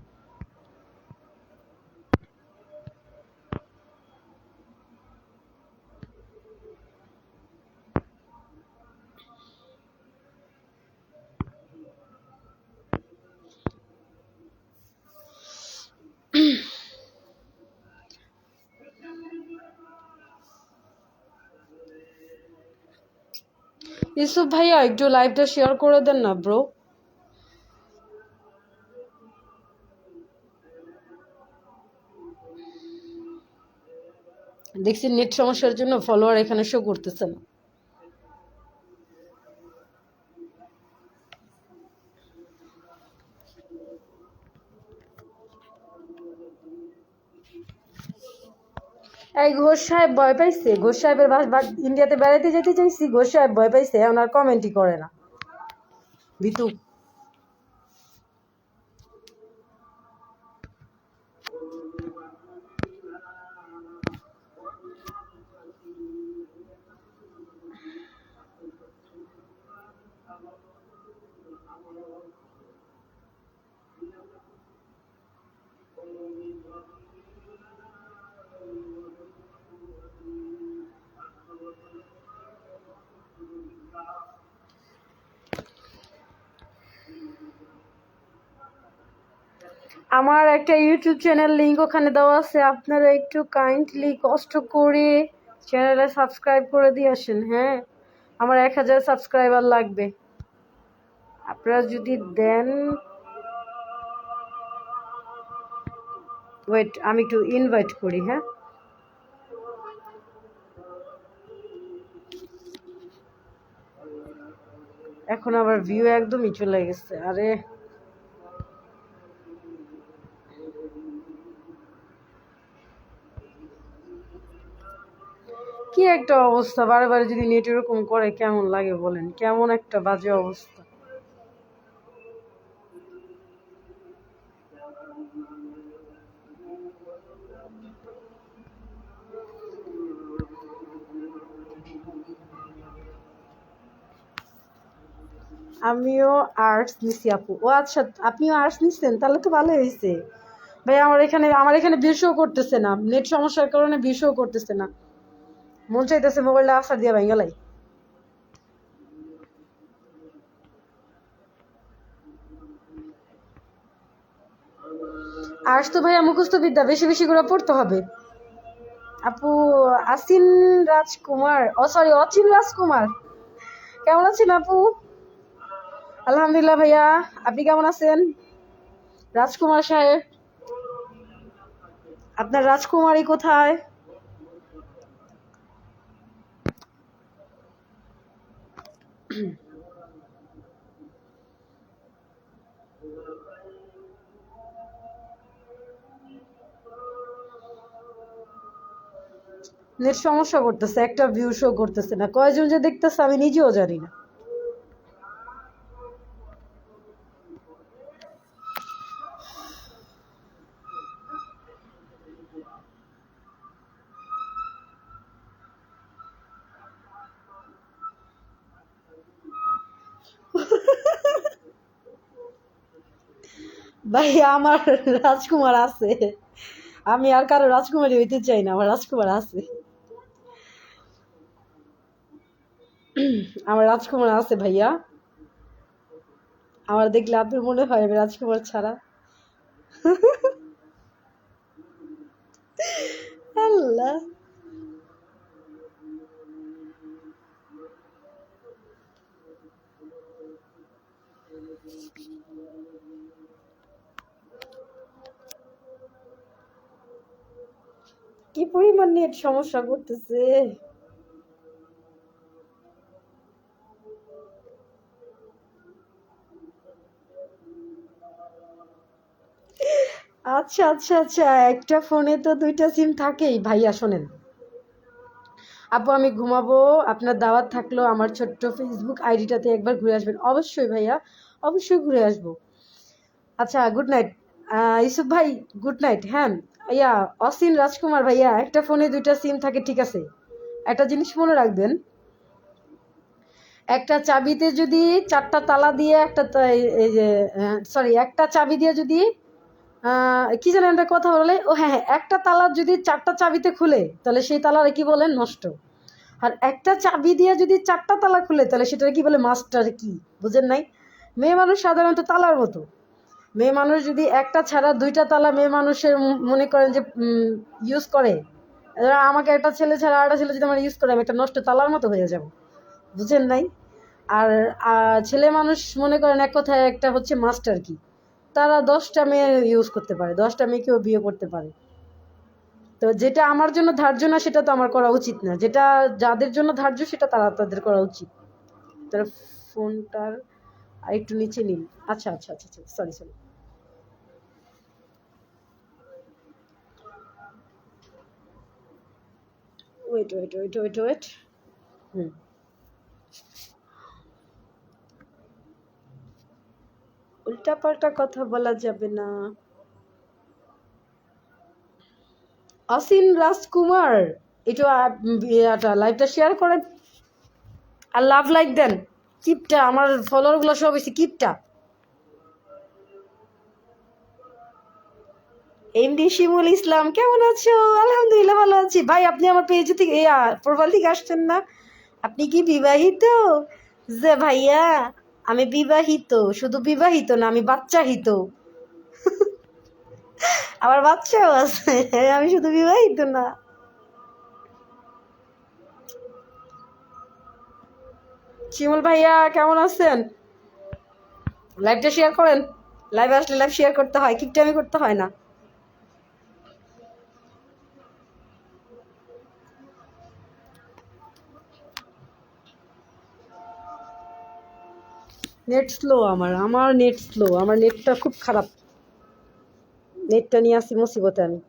ইউসুফ ভাইয়া একটু লাইভটা শেয়ার করে দেন না ব্রো। দেখছি নেট সমস্যার জন্য ফলোয়ার এখানে শো করতেছে না। এই ঘোষ সাহেব ভয় পাইছে, ঘোষ সাহেবের ইন্ডিয়াতে বেড়াইতে যেতে চাইছি, ঘোষ সাহেব ভয় পাইছে, এখন আর কমেন্টই করে না, ভিতু। আমার একটা ইউটিউব চ্যানেল লিংক ওখানে দেওয়া আছে, আপনারা একটু কাইন্ডলি কষ্ট করে চ্যানেলে সাবস্ক্রাইব করে দিয়ে আসেন। হ্যাঁ, আমার 1000 সাবস্ক্রাইবার লাগবে, আপনারা যদি দেন। ওয়েট, আমি একটু ইনভাইট করি। হ্যাঁ, এখন আবার ভিউ একদমই চলে গেছে, আরে কি একটা অবস্থা, বারে বারে যদি নেট এরকম করে কেমন লাগে বলেন, কেমন একটা বাজে অবস্থা। আমিও আর্টস নিছি আপু। ও আচ্ছা, আপনিও আর্টস নিচ্ছেন, তাহলে তো ভালো হয়েছে। ভাই আমার এখানে ভিউ করতেছে না, নেট সমস্যার কারণে ভিউ করতেছে না। মন চাইতেছে মোবাইলটা আসার দিয়ে ভাঙ্গালাই। আর্টস তো ভাইয়া মুখস্থ বিদ্যা, বেশি বেশি করে পড়তে হবে। আপু আসিন রাজকুমার, ও সরি অচিন রাজকুমার, কেমন আছেন আপু? আলহামদুলিল্লাহ ভাইয়া, আপনি কেমন আছেন? রাজকুমার সাহেব, আপনার রাজকুমারী কোথায়? নেট সমস্যা করতেছে, একটা ভিউ শো করতেছে না, কয়জন যে দেখতেছে আমি নিজেও জানি না। ভাই আমার রাজকুমার আছে, আমি আর কারো রাজকুমারী হইতে চাই না, আমার রাজকুমার আছে। আমার রাজকুমার আছে ভাইয়া, আমার দেখলে আপনার মনে হয় আমি রাজকুমার ছাড়া? আল্লাহ, কি পরিমাণ নেট সমস্যা করতেছে। আচ্ছা আচ্ছা আচ্ছা, একটা ফোনে তো দুইটা সিম থাকেই ভাইয়া। শোনেন আপু, আমি ঘুমাবো, আপনার দাওয়াত থাকলো আমার ছোট্ট ফেসবুক আইডিটাতে একবার ঘুরে আসবেন অবশ্যই ভাইয়া, অবশ্যই ঘুরে আসবো। আচ্ছা গুড নাইট ইউসুফ ভাই, গুড নাইট। হ্যাঁ ইয়া অসীম রাজকুমার ভাইয়া, একটা ফোনে দুইটা সিম থাকে ঠিক আছে, একটা জিনিস মনে রাখবেন, একটা চাবিতে যদি চারটা তালা দিয়ে একটা এই যে সরি, একটা চাবি দিয়ে যদি কি জানেন একটা কথা বলে, ও হ্যাঁ হ্যাঁ, একটা তালা যদি চারটা চাবিতে খুলে তাহলে সেই তালারে কি বলে, নষ্ট। আর একটা চাবি দিয়ে যদি চারটা তালা খুলে তাহলে সেটা কি বলে, মাস্টার কি। বুঝেন নাই? মেয়ে মানুষ সাধারণত তালার মতো, মেয়ে মানুষ যদি একটা ছাড়া দুইটা তালা মেয়ে মানুষের মনে করেন যে ইউজ করে, এবার আমাকে একটা ছেলে ছাড়া আরেকটা ছেলে যদি আমার ইউজ করে, আমি একটা নষ্ট তালার মতো হয়ে যাব। বুঝেন নাই? আর ছেলে মানুষ মনে করেন এক কথায় একটা হচ্ছে মাস্টার কি, তারা 10টা মেয়ে ইউজ করতে পারে, 10টা মেয়েকেও বিয়ে করতে পারে। তো যেটা আমার জন্য ধার্য না সেটা তো আমার করা উচিত না, যেটা যাদের জন্য ধার্য সেটা তাদের করা উচিত। তার ফোনটার আর একটু নিচে নিন। আচ্ছা আচ্ছা আচ্ছা আচ্ছা, sorry sorry, wait wait wait wait wait. Hmm, উল্টাপাল্টা কথা বলা যাবে না। অসীম রাজকুমার, একটু লাইভটা শেয়ার করেন আর লাভ লাইক দেন। কিপটা আমার ফলোয়ার গুলো সব বেশি কিপটা। এমডি শিমুল ইসলাম, কেমন আছো? আলহামদুলিল্লাহ ভালো আছি ভাই। আপনি আমার পেজ থেকে প্রোফাইল থেকে আসছেন না? আপনি কি বিবাহিত? যে ভাইয়া আমি বিবাহিত, শুধু বিবাহিত না, আমি বাচ্চাহিত, আমার বাচ্চাও আছে, আমি শুধু বিবাহিত না। শিমুল ভাইয়া কেমন আছেন? লাইভটা শেয়ার করেন, লাইভে আসলে লাইভ শেয়ার করতে হয়, কিপটামি করতে হয় না। নেট স্লো, আমার নেট স্লো, আমার নেটটা খুব খারাপ, নেটটা নিয়ে আসি মুসিবতে আমি।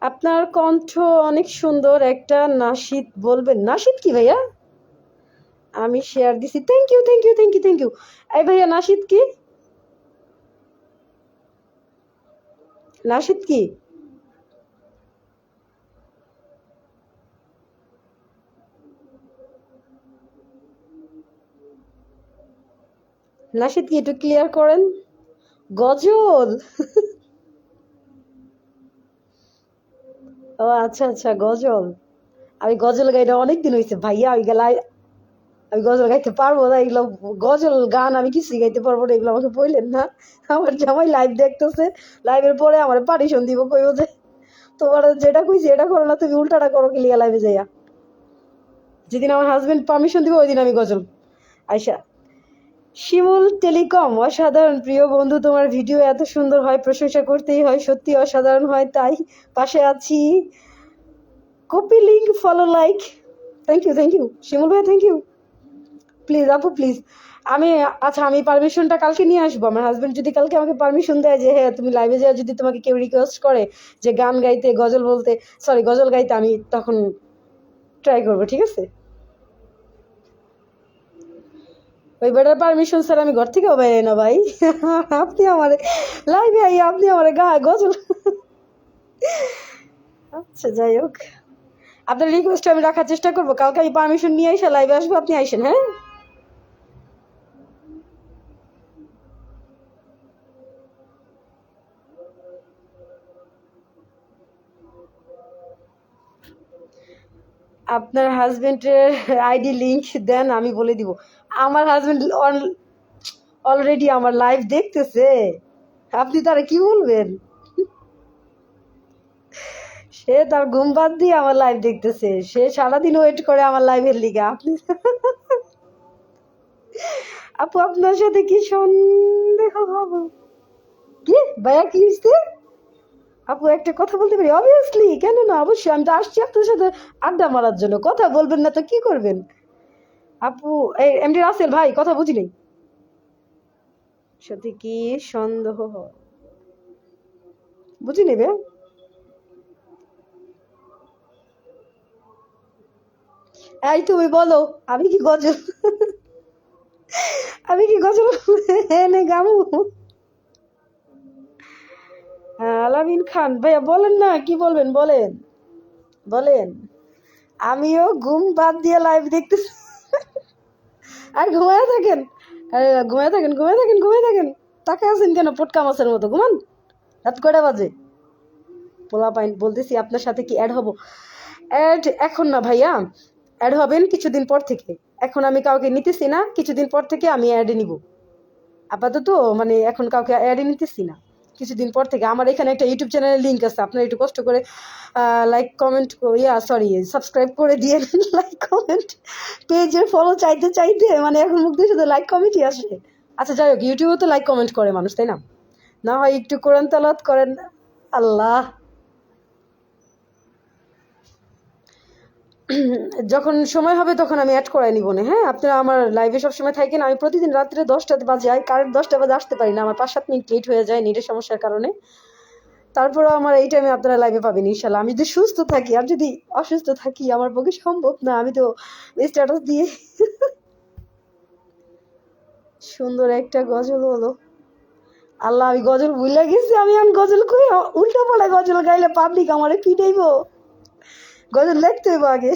আপনার কণ্ঠ অনেক সুন্দর, একটা নাশিদ বলবেন? নাশিদ কি ভাইয়া? আমি শেয়ার দিছি, thank you thank you thank you thank you. এই ভাইয়া নাশিদ কি? নাশিদ কি? নাশিদ কি একটু ক্লিয়ার করেন। গজল? ও আচ্ছা আচ্ছা, গজল। আমি গজল গাইটা অনেকদিন হয়েছে ভাইয়া, আমি গজল গাইতে পারবো না এগুলো। গজল গান আমি কিছুই গাইতে পারবো না, এগুলো আমাকে বললেন না। আমার জামাই লাইভ দেখতেছে, লাইভের পরে আমার পারিশন দিব, কইব যে তোমার যেটা কইছি এটা করো না, তুমি উল্টাটা করো কি লিয়া লাইভে যাইয়া। যেদিন আমার হাজবেন্ড পারমিশন দিব ওই দিন আমি গজল। আয়শা শিমুল টেলিকম, অসাধারণ প্রিয় বন্ধু, তোমার ভিডিও এত সুন্দর হয়, প্রশংসা করতেই হয়, সত্যি অসাধারণ হয়, তাই পাশে আছি। Copy link, follow, like. Thank you Shimul ভাই, থ্যাংক ইউ। প্লিজ আপু প্লিজ, আমি আচ্ছা আমি পারমিশনটা কালকে নিয়ে আসবো। আমার হাজবেন্ড যদি কালকে আমাকে পারমিশন দেয় যে হ্যাঁ তুমি লাইভে যাও, যদি তোমাকে কেউ রিকোয়েস্ট করে যে গান গাইতে, গজল বলতে, সরি গজল গাইতে, আমি তখন ট্রাই করবো, ঠিক আছে? ওই বেটার পারমিশন স্যার আমি ঘর থেকেও বাইরে না ভাই। আপনি আমার লাইভে আই, আপনি আমার গায়ে গজল। আচ্ছা যাই হোক, আপনার রিকোয়েস্ট আমি রাখার চেষ্টা করবো। কালকে আমি পারমিশন নিয়ে এসে লাইভে আসবো, আপনি আইসেন, হ্যাঁ? আপনার হাজবেন্ডের আইডি লিংক দেন, আমি বলে দিব। আমার হাজবেন্ড অলরেডি আমার লাইভ দেখতেছে, আপনি তারা কি বলবেন? সে তার ঘুম বাদ দিয়ে আমার লাইভ দেখতেছে, সে সারাদিন ওয়েট করে আমার লাইভের লিগে। আপনি আপু আপনার সাথে কি সন্দেহ হবে? কি ভাইয়া কি হয়েছে? আপু একটা কথা বলতে পারি? অবভিয়াসলি, কেন না, অবশ্যই। আমি তো আসছি আপনার সাথে আড্ডা মারার জন্য, কথা বলবেন না তো কি করবেন? আপু এই এমডি রাসেল ভাই, কথা বুঝিনি। সাথে কি সন্দেহ হয়? বুঝি নেবে। এই তুমি বলো, আমি কি গজল আমি কি গজল এনে গামু? আলামিন খান ভাইয়া বলেন না, কি বলবেন বলেন, বলেন। আমিও ঘুম বাদ দিয়ে লাইভ দেখতেছি। আর ঘুমায় থাকেন, আরে ঘুমায় থাকেন। তাকে আছেন কেন পটকা মাছের মতো? ঘুমান। রাত কয়টা বাজে? পোলা পাইন বলতেছি, আপনার সাথে কি অ্যাড হব? অ্যাড এখন না ভাইয়া, অ্যাড হবেন কিছুদিন পর থেকে। এখন আমি কাউকে নিতেছি না, কিছুদিন পর থেকে আমি অ্যাডে নিব। আপাতত মানে এখন কাউকে অ্যাডে নিতেছি না, কিছুদিন পর থেকে। আমার এখানে একটা ইউটিউব চ্যানেলের লিঙ্ক আছে, আপনারা একটু কষ্ট করে লাইক কমেন্ট, সাবস্ক্রাইব করে দিয়ে লাইক কমেন্ট, পেজের ফলো চাইতে চাইতে মানে এখন মুখ দিয়ে শুধু লাইক কমেন্টই আসে। আচ্ছা যাই হোক, ইউটিউবে তো লাইক কমেন্ট করে মানুষ, তাই না? না হয় একটু কোরআন তেলাওয়াত করেন। আল্লাহ, যখন সময় হবে তখন আমি অ্যাড করাই নিব না, হ্যাঁ? আপনারা আমার লাইভে সবসময় থাকেন। আমি প্রতিদিন রাত্রে 10টা বাজে, কারেক্ট 10টা বাজে আসতে পারি না, আমার 5-7 মিনিট লেট হয়ে যায় নেটের সমস্যার কারণে। তারপরেও আমার এই টাইমে আপনারা লাইভে পাবেন ইনশাল্লাহ। আমি যদি সুস্থ থাকি, আর যদি অসুস্থ থাকি আমার পক্ষে সম্ভব না। আমি তো স্ট্যাটাস দিয়ে সুন্দর একটা গজল বলো। আল্লাহ, আমি গজল ভুলে গেছি। আমি গজল কই, উল্টা পাল্টা গজল গাইলে পাবলিক আমারে পিটাইব। গজল লিখতে হইব আগে।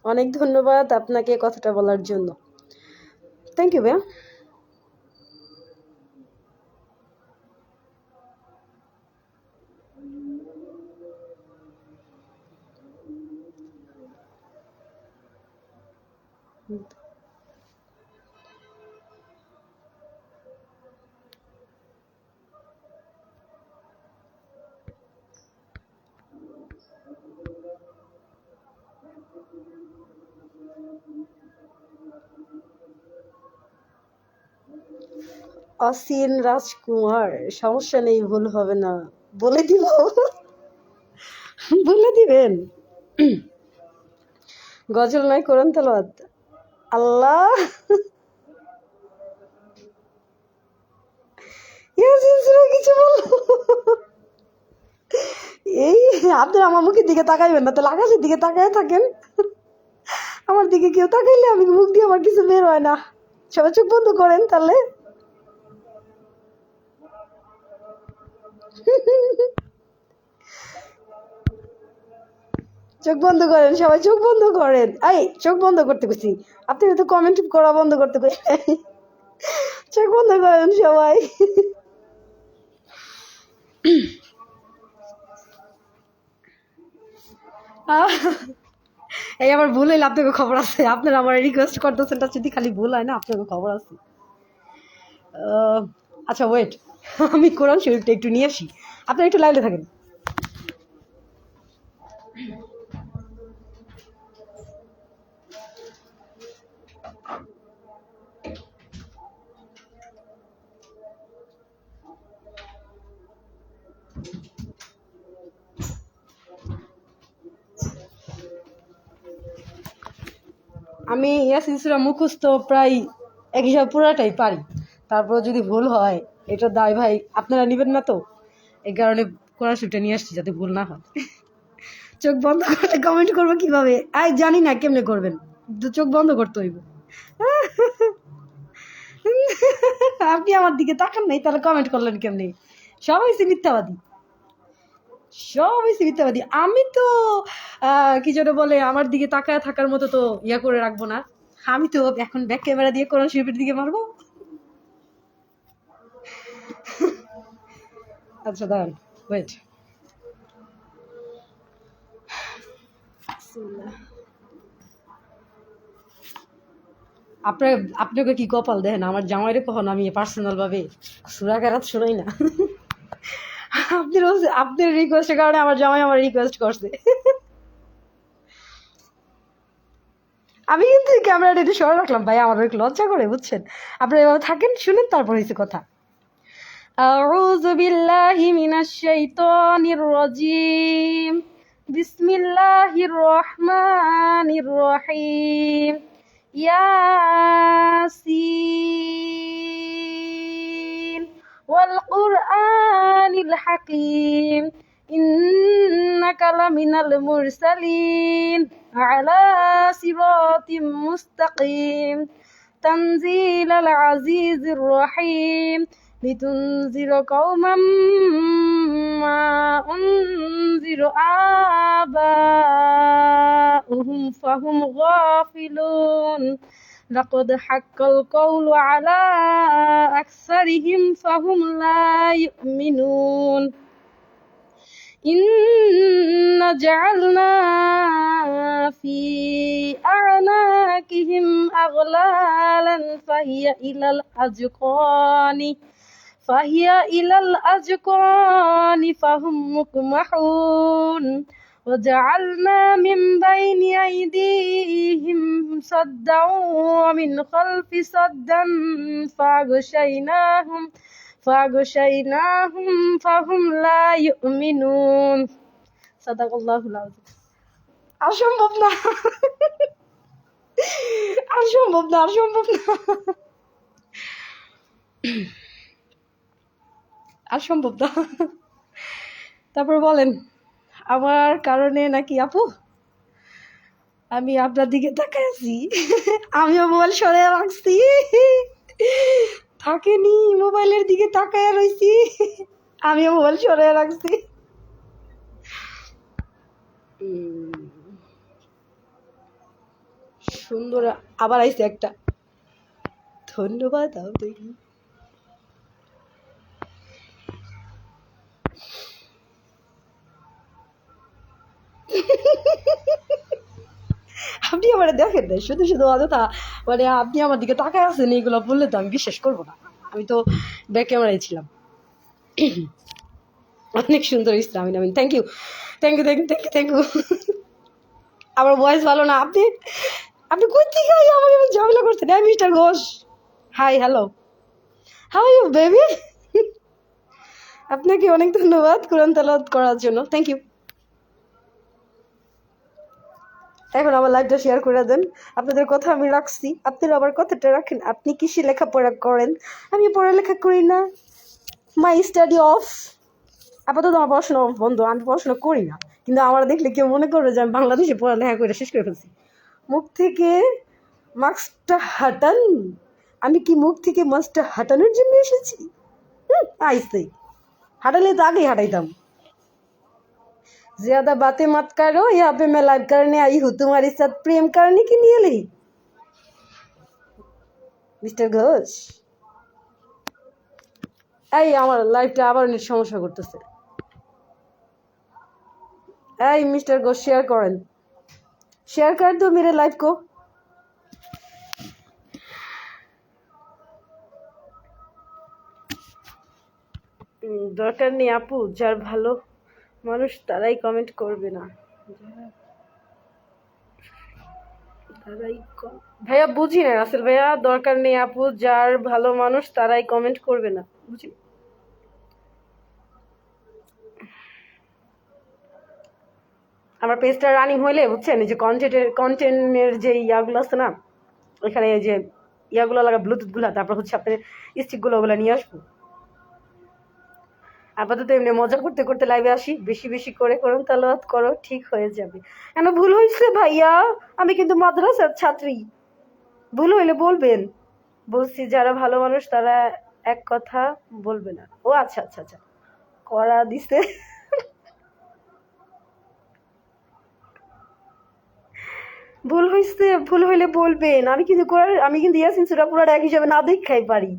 অনেক ধন্যবাদ আপনাকে কথাটা বলার জন্য। থ্যাংক ইউ ভাইয়া। অসীন রাজকুমার, সমস্যা নেই, ভুল হবে না, বলে দিব। বলে দিবেন। গজল নয়, কোরআন তেলাওয়াত। আল্লাহ, ইয়াসিন সূরা কিছু বলো। এই আপনারা আমার মুখের দিকে তাকাইবেন না, তাহলে আকাশের দিকে তাকায় থাকেন। আমার দিকে কেউ তাকাইলে আমি মুখ দিয়ে আমার কিছু বের হয় না। সবাই চোখ বন্ধ করেন তাহলে। চোখ বন্ধ করেন সবাই, চোখ বন্ধ করেন। এই চোখ বন্ধ করতে কইছি, আপনি তো কমেন্ট করা বন্ধ করতে কই। চোখ বন্ধ করেন সবাই। এই আমার ভুল হইলে আপনাকে খবর আছে, আপনারা আমার রিকোয়েস্ট করতেছেন, তা যদি খালি ভুল হয় না আপনাকে খবর আছে। আচ্ছা ওয়েট, আমি কোরআন শরীফটা একটু নিয়ে আসি, আপনারা একটু লাইনে থাকেন। আমি ইয়াসিন সূরা মুখস্থ প্রায় এক হিসাব পুরাটাই পারি, তারপর যদি ভুল হয় এটা দায় ভাই আপনারা নেবেন না তো, এই কারণে কোরআন শরীফটা নিয়ে আসছি যাতে ভুল না হয়। চোখ বন্ধ করলে কমেন্ট করবো কিভাবে? জানি না কেমনে করবেন, চোখ বন্ধ করতে হইব। আপনি আমার দিকে তাকান নাই, তাহলে কমেন্ট করলেন কেমনে? সবাই মিথ্যাবাদী, সবাই মিথ্যাবাদী। আমি তো কি যেন বলে, আমার দিকে তাকায় থাকার মতো তো ইয়া করে রাখবো না, আমি তো এখন ব্যাক ক্যামেরা দিয়ে কোরআন শরীফের দিকে মারবো। আচ্ছা দাঁড়ান, ওয়েট। আপনাকে কি কপাল দেখেন, আমার জামাইরে কখন আমি পার্সোনাল ভাবে সূরা কেরাত শোনাই না। আপনার রিকোয়েস্টের কারণে আমার জামাই আমার রিকোয়েস্ট করছে। আমি কিন্তু ক্যামেরাটা একটু সরে রাখলাম ভাই, আমার একটু লজ্জা করে, বুঝছেন? আপনারা এভাবে থাকেন, শুনেন, তারপর হয়েছে কথা। আউযু বিল্লাহি মিনাশ শাইতানির রাজিম, বিসমিল্লাহির রহমানির রহিম, ইয়াসিন ওয়াল কুরআনিল হাকিম, ইন্নাকা লামিনাল মুরসালিন আলা সিরাতিম মুস্তাকিম, তানজিলাল আজিজির রহিম, লিতুনজিরা কওমান মা উনজিরা আবাউহুম ফাহুম গাফিলুন, লাকাদ হাক্কাল কওলু আলা আকসারিহিম ফাহুম লা ইউমিনুন, ইন্না জাআলনা ফি আ'নাকিহিম আগলালান ফাহিয়া ইলাল আযকানি ফাহুম মুকমাহুন, وجعلنا من بين أيديهم صدا ومن خلف صدا فأغشيناهم فهم لا يؤمنون. صدق الله العظيم. অসম্ভব না, অসম্ভব না, অসম্ভব না, অসম্ভব না। তারপর বলেন, আমার কারণে নাকি আপু আমি আপনার দিকে তাকায় আছি? আমিও মোবাইল সরে রাখছি, থাকেনি, মোবাইলের দিকে তাকায় রইছি, আমিও মোবাইল সরে রাখছি। সুন্দর আবার আইছে একটা, ধন্যবাদ। আপনি আমার দেখেন না, শুধু শুধু অযথা মানে আপনি আমার দিকে তাকায় আছেন, এইগুলো বললে তো আমি বিশ্বাস করবো না। আমি তো ব্যাক ক্যামেরায় ছিলাম। অনেক সুন্দর ইসলাম, আমিন, thank you, thank you, thank you, thank you, thank you. আমার ভয়েস ভালো না, আপনি আপনি কোন থেকে আমাকে ঝামেলা করছেন? হ্যাঁ mister Ghosh, hi, hello, how are you baby? আপনাকে অনেক ধন্যবাদ কোরআন তেলাওয়াত করার জন্য, থ্যাংক ইউ। এখন আমার লাইভটা শেয়ার করে দেন, আপনাদের কথা আমি রাখছি, আপনারা আবার কথাটা রাখেন। আপনি কিসে লেখাপড়া করেন? আমি পড়ালেখা করি না, মাই স্টাডি অফ। আপাতত আমার পড়াশোনা বন্ধ, আমি পড়াশোনা করি না, কিন্তু আমার দেখলে কেউ মনে করবে যে আমি বাংলাদেশে পড়ালেখা করে শেষ করে ফেলছি। মুখ থেকে মাস্কটা হাঁটান, আমি কি মুখ থেকে মাস্কটা হাঁটানোর জন্য এসেছি? আইসে হাঁটালে তো আগেই হাঁটাইতাম। ज्यादा बातें मत करो, यहाँ पे मैं लाइव करने आई हूँ, तुम्हारे साथ प्रेम करने के लिए नहीं। মিস্টার ঘোষ, এই আমার লাইভটা আবার নেট সমস্যা করতেছে। এই মিস্টার ঘোষ शेयर करें, शेयर कर दो मेरे लाइव को। দরকার নেই আপু, যার ভালো মানুষ তারাই কমেন্ট করবে না। ভাইয়া বুঝি না রাসেল ভাইয়া, দরকার নেই আপু, যার ভালো মানুষ তারাই কমেন্ট করবে না, বুঝি। আমার পেজটা রানিং হইলে বুঝছেন, এই যে কন্টেন্টের যে ইয়াগুলো আছে না, ওইখানে এই যে ইয়াগুলো লাগা ব্লুটুথ গুলা, তারপর হচ্ছে আপনার স্টিকগুলো ওগুলো নিয়ে আসবো। আপাতত এমনি মজা করতে করতে লাইভে আসি, বেশি বেশি করে করুন তালাওয়াত করো, ঠিক হয়ে যাবে। কেন ভুল হয়েছে ভাইয়া, আমি কিন্তু মাদ্রাসার ছাত্রী, ভুল হইলে বলবেন। বলছি যারা ভালো মানুষ তারা এক কথা বলবে না। ও আচ্ছা আচ্ছা আচ্ছা, করা দিছে। ভুল হয়েছে, ভুল হইলে বলবেন। আমি কিন্তু ইয়াসিন সূরা পুরাটা এক হিসাবে না দেখাই পারি।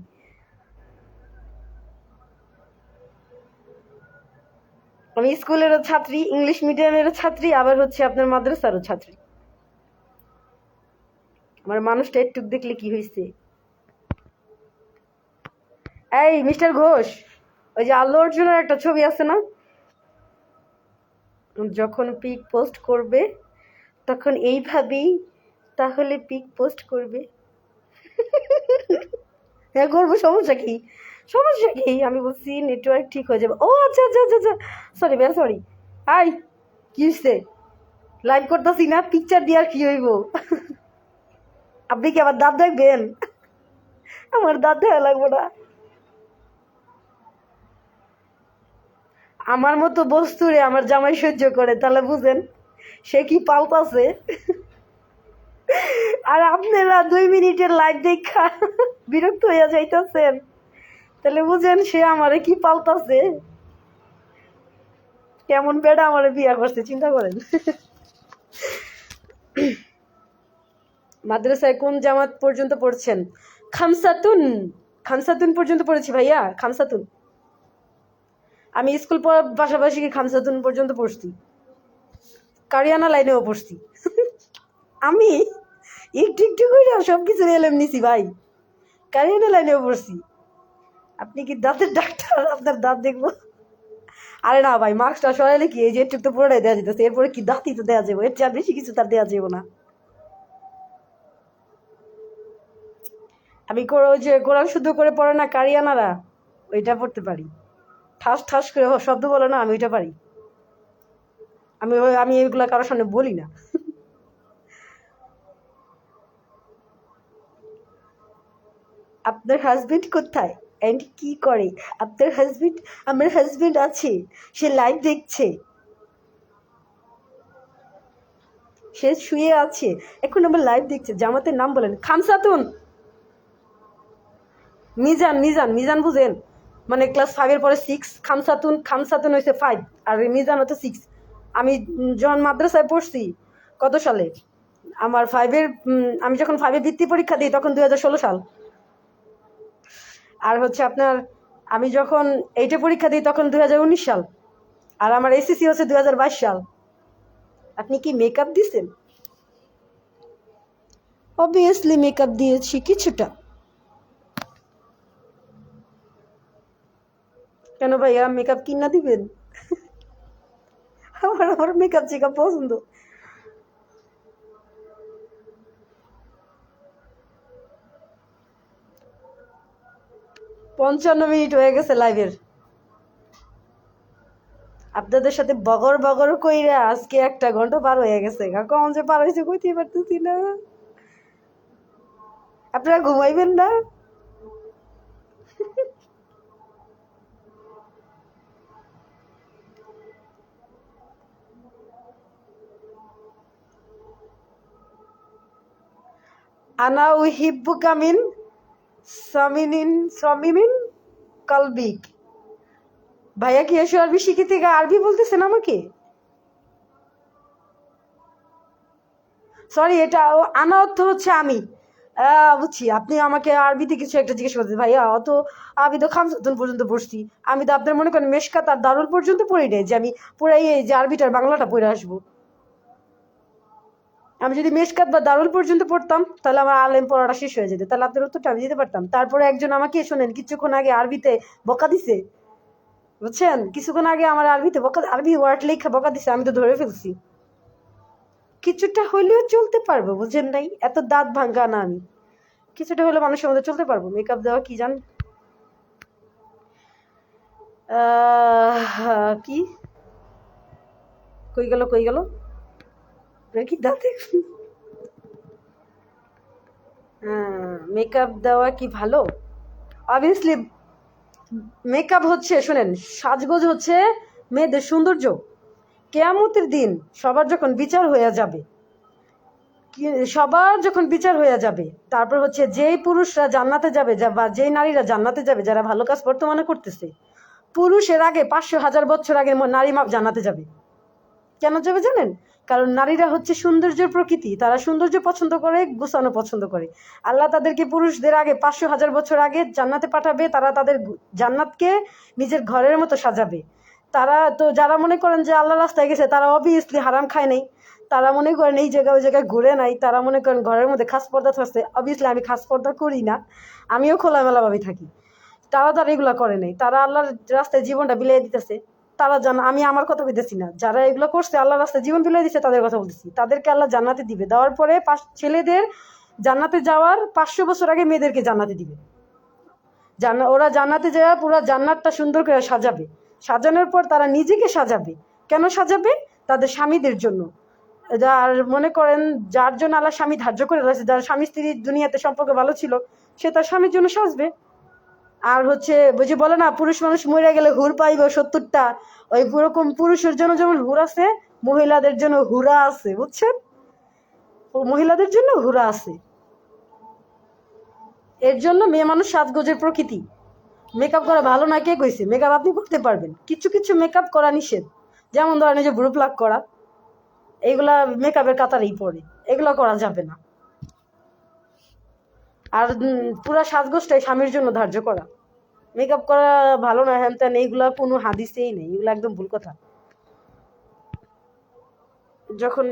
আমি স্কুলেরও ছাত্রী, ইংলিশ মিডিয়ামেরও ছাত্রী, আবার হচ্ছে আপনার মাদ্রাসারও ছাত্রী। আমার মানুষটা একটু দেখলে কি হয়েছে। এই মিস্টার ঘোষ, ওই যে আল্লু অর্জুনের একটা ছবি আছে না, যখন পিক পোস্ট করবে তখন এইভাবেই তাহলে পিক পোস্ট করবে। হ্যাঁ করবো, সমস্যা কি, সমস্যা কি? আমি বলছি নেটওয়ার্ক ঠিক হয়ে যাবে। ও আচ্ছা আচ্ছা আচ্ছা আচ্ছা, সরি ভাইয়া সরি। আই কি হচ্ছে, লাইভ করতেছি না, পিকচার দিয়ে আর কি হইব? আপনি কি আমার দাঁত দেখবেন? আমার দাঁত দেখা লাগবো না। আমার মতো বস্তুরে আমার জামাই সহ্য করে, তাহলে বুঝেন সে কি পাল্টাছে। আর আপনারা 2 মিনিটের লাইভ দেখা বিরক্ত হয়ে যাইতেছেন, তাহলে বুঝেন সে আমারে কি পাল্টাছে, কেমন বেড়া আমারে বিয়া করছে, চিন্তা করেন। মাদ্রাসায় কোন জামাত পর্যন্ত পড়ছেন? খামসাতুন, খামসাতুন পর্যন্ত পড়েছি ভাইয়া, খামসাতুন। আমি স্কুল পড়ার পাশাপাশি খামসাতুন পর্যন্ত পড়ছি, কারিয়ানা লাইনেও পড়ছি। আমি একটু একটু করে সবকিছু এলএম নিছি ভাই, কারিয়ানা লাইনেও পড়ছি। আপনি কি দাঁতের ডাক্তার? আপনার দাঁত দেখবো? আরে না ভাই, মাস্কটা সরাইলে কি এই যে একটু তো পুরোটাই দেওয়া যেতেছে, এরপরে কি দাঁতই তো দেওয়া যাবো, এর চেয়ে বেশি কিছু তার দেওয়া যাবো না। আমি ওই যে কোরআন শুদ্ধ করে পড়ে না কারিয়ানারা, ওইটা পড়তে পারি। ঠাস ঠাস করে শব্দ বলে না, আমি ওইটা পারি। আমি এগুলা কারোর সামনে বলি না। আপনার হাজবেন্ড কোথায় এন্ড কি করে? আপনার হাজবেন্ড, আমার হাজবেন্ড আছে, সে লাইভ দেখছে, সে শুয়ে আছে এখন, আমার লাইভ দেখছে। জামাতের নাম বলেন। খামসাতুন, মিজান, মিজান, মিজান বুঝেন, মানে ক্লাস 5-এর পরে 6, খামসাতুন, খামসাতুন হয়েছে 5, আর মিজান হচ্ছে 6। আমি যখন মাদ্রাসায় পড়ছি কত সালে, আমার 5-এর আমি যখন 5-এ বৃত্তি পরীক্ষা দিই তখন 2016 সাল। আর হচ্ছে আপনার আমি যখন 8-এ পরীক্ষা দিই তখন 2019 সাল। আর আমার এসএসসি হচ্ছে 2022 সাল। আপনি কি মেকআপ দিয়েছেন? অবভিয়াসলি মেকআপ দিয়েছি কিছুটা। কেন ভাইয়া, মেকআপ কিনা দিবেন? আমার মেকআপ চেকআপ পছন্দ। 55 মিনিট হয়ে গেছে লাইভের। আপনাদের সাথে বগর বগর কইরা আজকে 1 ঘন্টা পার হয়ে গেছে। কখন যে পার হয়েছে কইতে পারতেছি না। আপনারা ঘুমাইবেন না? আনা উহিব্বুকা মিন সামিমিন কলবিক। ভাইয়া কি এসে আরবি শিখিতে গিয়ে আরবি বলতেছেন আমাকে? সরি, এটা আনা অর্থ হচ্ছে আমি। বুঝছি, আপনি আমাকে আরবিতে কিছু একটা জিজ্ঞেস করতে ভাইয়া, অত আমি তো খামসুদ্দিন পর্যন্ত পড়ছি। আমি তো আপনার মনে করেন মেশকাত আর দারুল পর্যন্ত পড়ি নাই যে আমি পুরাই এই যে আরবিটার বাংলাটা পড়ে আসবো। আমি যদি মেশকাত বা দারুল পর্যন্ত পড়তাম তাহলে আমার আলেম পড়াটা শেষ হয়ে যেত, তাহলে আপনার উত্তরটা আমি দিতে পারতাম। তারপরে একজন আমাকে শোনেন কিছুক্ষণ আগে আরবিতে বকা দিছে, বুঝছেন, কিছুক্ষণ আগে আমার আরবিতে বকা, আরবি ওয়ার্ড লেখা বকা দিছে, আমি তো ধরে ফেলছি। কিছুটা হলেও চলতে পারবো, বুঝেন নাই, এত দাঁত ভাঙ্গা না আমি। কিছুটা হলে মানুষের মধ্যে চলতে পারবো। মেকআপ দেওয়া কি জান, কি কই গেল কই গেল কি দাঁতে, মেকআপ দেওয়া কি ভালো? অবভিয়াসলি মেকআপ হচ্ছে, শোনেন, সাজগোজ হচ্ছে মেয়েদের সৌন্দর্য। কেয়ামতের দিন সবার যখন বিচার হয়ে যাবে, সবার যখন বিচার হয়ে যাবে, তারপর হচ্ছে যেই পুরুষরা জান্নাতে যাবে, বা যেই নারীরা জান্নাতে যাবে যারা ভালো কাজ বর্তমানে করতেছে, পুরুষের আগে 500,000 বছর আগে নারী মাপ জান্নাতে যাবে। কেন যাবে জানেন? কারণ নারীরা হচ্ছে সৌন্দর্যের প্রকৃতি, তারা সৌন্দর্য পছন্দ করে, গোছানো পছন্দ করে। আল্লাহ তাদেরকে পুরুষদের আগে 500,000 বছর আগে জান্নাতে পাঠাবে, তারা তাদের জান্নাতকে নিজের ঘরের মতো সাজাবে। তারা তো, যারা মনে করেন যে আল্লাহ রাস্তায় গেছে, তারা অবভিয়াসলি হারাম খায় নাই, তারা মনে করেন এই জায়গায় ওই জায়গায় ঘুরে নাই, তারা মনে করেন ঘরের মধ্যে খাস পর্দা থাকছে। অবভিয়াসলি আমি খাস পর্দা করি না, আমিও খোলামেলাভাবে থাকি। তারা তো আর এগুলো করে নাই, তারা আল্লাহর রাস্তায় জীবনটা বিলিয়ে দিতেছে। তারা আমি আমার কথা বলতেছি না, যারা এগুলো করছে আল্লাহ রাস্তায় জীবন বিলিয়ে দিচ্ছে তাদের কথা বলতেছি। তাদেরকে আল্লাহ জান্নাতে দিবে, দেওয়ার পরে ছেলেদের জান্নাতে যাওয়ার 500 বছর আগে মেয়েদেরকে জান্নাতে দিবে। ওরা জান্নাতে যাওয়া পুরো জান্নাতটা সুন্দর করে সাজাবে, সাজানোর পর তারা নিজেকে সাজাবে। কেন সাজাবে? তাদের স্বামীদের জন্য। আর মনে করেন যার জন্য আল্লাহ স্বামী ধার্য করে রয়েছে, যার স্বামী স্ত্রীর দুনিয়াতে সম্পর্ক ভালো ছিল, সে তার স্বামীর জন্য সাজবে। আর হচ্ছে ওই যে বলে না, পুরুষ মানুষ মরে গেলে হুর পাইবে 70টা, ওই পুরকম পুরুষের জন্য যেমন হুর আছে, মহিলাদের জন্য হুরা আছে, বুঝছেন, মহিলাদের জন্য হুরা আছে। এর জন্য মেয়ে মানুষ সাজগোজের প্রকৃতি। মেকআপ করা ভালো না কে কইছে? মেকআপ আপনি করতে পারবেন, কিছু কিছু মেকআপ করা নিষেধ। যেমন ধরেন এই যে ব্রু প্লাক করা, এইগুলা মেকআপের কাতারেই পড়ে, এগুলো করা যাবে না। আর পুরা সাজগোজটাই স্বামীর জন্য ধার্য করা। মেকআপ করা ভালো না হ্যান ত্যান, এইগুলা কোনো হাদিসেই নেই, এগুলো একদম ভুল কথা। যখন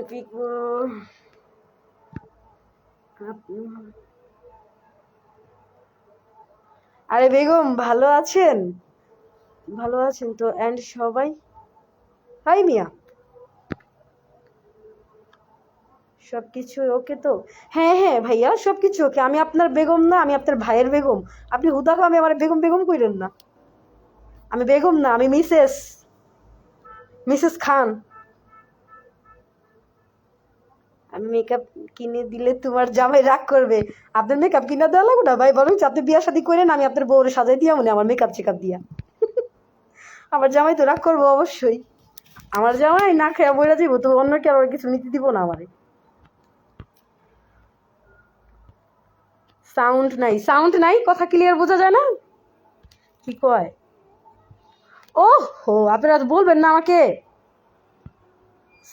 আরে বেগম ভালো আছেন? ভালো আছেন তো? এন্ড সবাই হাই মিয়া, সবকিছু ওকে তো? হ্যাঁ হ্যাঁ ভাইয়া, সবকিছু ওকে। আমি আপনার বেগম না, আমি আপনার ভাইয়ের বেগম। আপনি হুদাকে আমি আমার বেগম বেগম কইলেন না। আমি বেগম না, আমি মিসেস মিসেস খান। আমি মেকআপ কিনে দিলে তোমার জামাই রাগ করবে। আপনার মেকআপ কিনে দেওয়া লাগবে না ভাই, বরং আপনি বিয়া শাদী করেন, আমি আপনার বউরে সাজাই দিয়া মনে আমার মেকআপ চেকআপ দিয়া। আমার জামাই তো রাগ করবো অবশ্যই। আমার জামাই না খেয়ে মরে যাবো তো, অন্য কেউ আর কিছু নিতে দিব না আমারে। সাউন্ড নাই, সাউন্ড নাই, কথা ক্লিয়ার বোঝা যায় না। কি কয়? ও হো, আপনারা তো বলবেন না আমাকে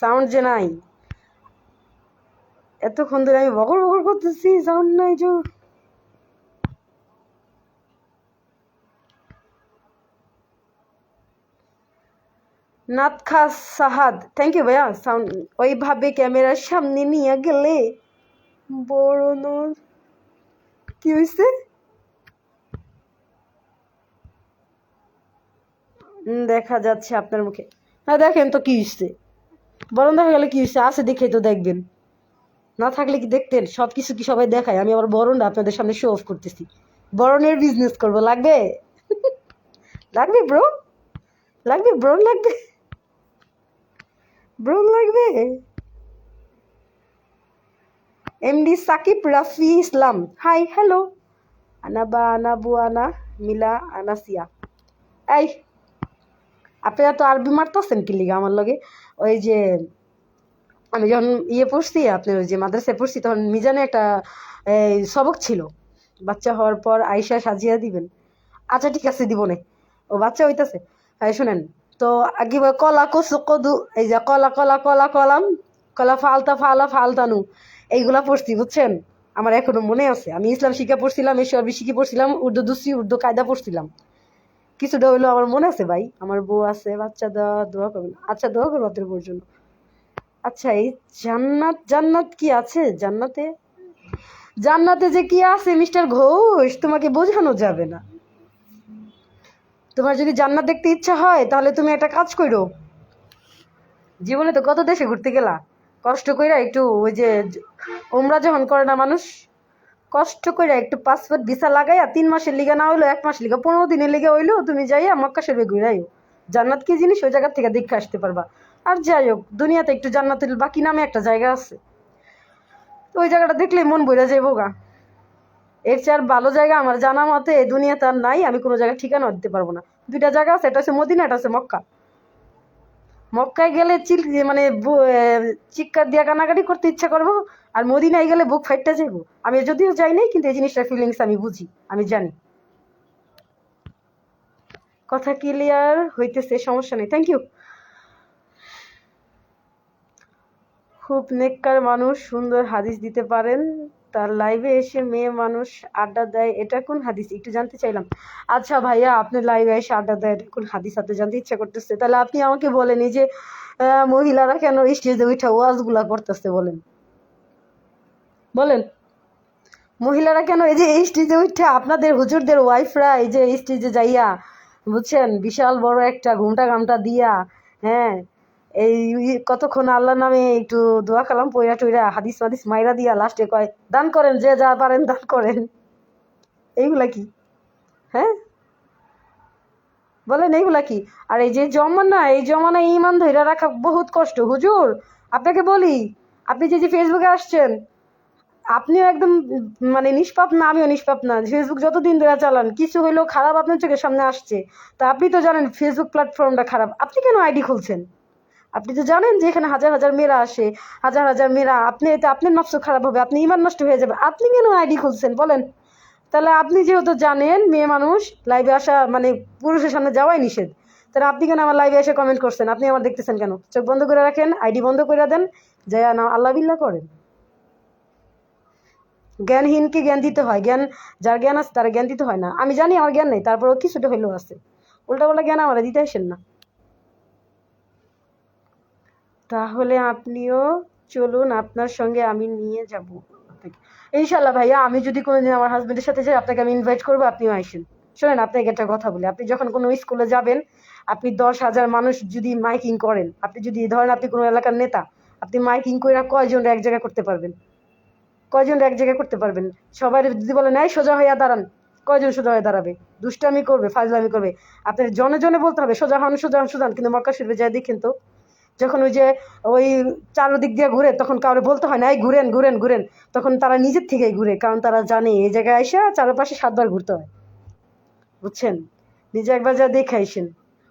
সাউন্ড যে নাই। এতক্ষণ ধরে আমি বকর বকর করতেছি, সাউন্ড নাই যে। নাথখা সাহাদ, থ্যাংক ইউ ভাইয়া। সাউন্ড ওইভাবে ক্যামেরার সামনে নিয়ে গেলে বড় কি হয়েছে? দেখা যাচ্ছে আপনার মুখে। হ্যাঁ দেখেন তো কি হয়েছে, বরং দেখা গেলে কি হয়েছে, আছে দেখে তো দেখবেন, না থাকলে কি দেখতেন? সব কিছু কি সবাই দেখায়? আমি আবার বরণটা আপনাদের সামনে শো অফ করতেছি, বরণের বিজনেস করবো। লাগবে? লাগবে ব্রো, লাগবে ব্রণ, লাগবে ব্রণ, লাগবে। এমডি সাকিব রাফি ইসলাম, হাই হ্যালো। আনাবা আনাবু আনা মিলা আনাসিয়া। এই আপনারা তো আরবি মারতেছেন কি লিগা আমার লগে? ওই যে আমি যখন পড়ছি, আপনার ওই যে মাদ্রাসায় পড়ছি, তখন মিজানে একটা সবক ছিল, বাচ্চা হওয়ার পর আয়সা সাজিয়া দিবেন। আচ্ছা ঠিক আছে, দিব না, ও বাচ্চা হইতাছে। হ্যাঁ শোনেন তো, আগে কলা কসু কদু, এই যে কলা কলা কলা কলাম কলা ফালতা ফালা ফালতানু এইগুলা পড়ছি বুঝছেন। আমার এখনো মনে আছে, আমি ইসলাম শিক্ষা পড়ছিলাম, এসব শিখে পড়ছিলাম, উর্দু দুসি উর্দু কায়দা পড়ছিলাম, কিছুটা হইলো আমার মনে আছে ভাই। আমার বউ আছে, বাচ্চা দেওয়া, দোয়া করবেন। আচ্ছা দোয়া করবো আপনার বউর জন্য। আচ্ছা এই জান্নাত, জান্নাত কি আছে জান্নাতে? জান্নাতে যে কি আছে মিস্টার ঘোষ তোমাকে বোঝানো যাবে না। তোমার যদি জান্নাত দেখতে ইচ্ছা হয় তাহলে তুমি একটা কাজ করো, জীবনে তো কত দেশে ঘুরতে গেলা, কষ্ট কইরা একটু ওই যে ওমরা যখন করে না মানুষ, কষ্ট কইরা একটু পাসপোর্ট ভিসা লাগাইয়া 3 মাসের লিগা না হইলো 1 মাস লিগা 15 দিনের লিগা হইলো তুমি যাইয়া মক্কা শরীফে ঘুরাইও। জান্নাত কি জিনিস ওই জায়গা থেকে দেখে আসতে পারবা। আর যাই হোক দুনিয়াতে একটু জান্নাতুল বাকি নামে একটা জায়গা আছে, তো ওই জায়গাটা দেখলেই মন বইরা যাইবো গা। এর চেয়ে আর ভালো জায়গা আমার জানা মতে এই দুনিয়াতে আর নাই, আমি কোনো জায়গায় ঠিকানা দিতে পারবো না। 2টা জায়গা আছে, এটা হচ্ছে মদিনা, এটা হচ্ছে মক্কা। মক্কায় গেলে মানে চিৎকার দিয়া কানাকাটি করতে ইচ্ছা করবো, আর মদিনায় গেলে বুক ফাইটটা যাইবো। আমি যদিও যাই নাই কিন্তু এই জিনিসটার ফিলিংস আমি বুঝি, আমি জানি। কথা ক্লিয়ার হইতেছে, সমস্যা নেই, থ্যাংক ইউ। খুব নেককার মানুষ, সুন্দর হাদিস দিতে পারেন, তার লাইভে এসে মেয়ে মানুষ আড্ডা দেয়, এটা কোন হাদিস একটু জানতে চাইলাম। আচ্ছা ভাইয়া আপনি লাইভে এসে আড্ডা দেয় এটা কোন হাদিস আপনি জানতে ইচ্ছা করতেছে, তাহলে আপনি আমাকে বলেন এই যে মহিলারা কেন স্টেজে উঠা ওয়াজগুলা করতেছে বলেন, বলেন মহিলারা কেন এই যে স্টেজে উঠা আপনাদের হুজুরদের ওয়াইফরা এই যে স্টেজে যাইয়া বুঝছেন বিশাল বড় একটা ঘুমটা ঘামটা দিয়া, হ্যাঁ এই কতক্ষণ আল্লাহ নামে একটু দোয়া কালাম পয়রা টইরা হাদিস মাদিস মাইরা দিয়া লাস্টে কয় দান করেন, যে যা পারেন দান করেন। এইগুলা কি? হ্যাঁ বলেন এইগুলা কি? আর এই যে জমানা, এই জমানায় ইমান ধইরা রাখা বহুত কষ্ট হুজুর। আপনাকে বলি, আপনি যে যে ফেসবুকে আসছেন, আপনিও একদম মানে নিষ্পাপ না, আমিও নিষ্পাপ না। ফেসবুক যতদিন ধরে চালান কিছু হইলেও খারাপ আপনার চোখের সামনে আসছে, তা আপনি তো জানেন ফেসবুক প্ল্যাটফর্মটা খারাপ, আপনি কেন আইডি খুলছেন? আপনি তো জানেন যে এখানে হাজার হাজার মেয়েরা আসে, হাজার হাজার মেয়েরা, আপনি এতে আপনার নষ্ট খারাপ হবে, আপনি ইমান নষ্ট হয়ে যাবে, আপনি কেন আইডি খুলছেন বলেন? তাহলে আপনি যেহেতু জানেন মেয়ে মানুষ লাইভে আসা মানে পুরুষের সামনে যাওয়াই নিষেধ, তাহলে আপনি কেন আমার লাইভে এসে কমেন্ট করছেন? আপনি আমার দেখতেছেন কেন? চোখ বন্ধ করে রাখেন, আইডি বন্ধ করে দেন, যাই না আল্লাহ বিল্লাহ করেন। জ্ঞানহীনকে জ্ঞান দিতে হয়, জ্ঞান যার জ্ঞান আছে তার জ্ঞান দিতে হয় না। আমি জানি আমার জ্ঞান নেই, তারপরেও কিছুটা হইলেও আছে, উল্টাপাল্টা জ্ঞান আমার দিতে আসেন না। তাহলে আপনিও চলুন, আপনার সঙ্গে আমি নিয়ে যাব আপনাকে। ইনশাল্লাহ ভাইয়া, আমি যদি কোনোদিন আমার হাজবেন্ডের সাথে যাই আপনাকে আমি ইনভাইট করবো, আপনিও আসেন। শোনেন আপনাকে একটা কথা বলি, আপনি যখন কোনো স্কুলে যাবেন, আপনি 10,000 মানুষ যদি মাইকিং করেন, আপনি যদি ধরেন আপনি কোনো এলাকার নেতা, আপনি মাইকিং করে কয়জন এক জায়গায় করতে পারবেন? কয়জন এক জায়গায় করতে পারবেন? সবাই যদি বলেন এই সোজা হইয়া দাঁড়ান, কয়জন সোজা হয়ে দাঁড়াবে? দুষ্টামি করবে, ফাজলামি করবে। আপনার জনে জনে বলতে হবে সোজা হন সোজা হন সোজা হন, কিন্তু মক্কা শরীফে যায় দেখেন তো, যখন ওই যে ওই চারদিক দিয়ে ঘুরে তখন কাউরে বলতে হয় না এই ঘুরেন ঘুরেন ঘুরেন, তখন তারা নিজের থেকেই ঘুরে, কারণ তারা জানে এই জায়গায় আইসা চারপাশে 7 বার ঘুরতে হয়। বুঝছেন? নিজে একবার যা দেখে আইসেন,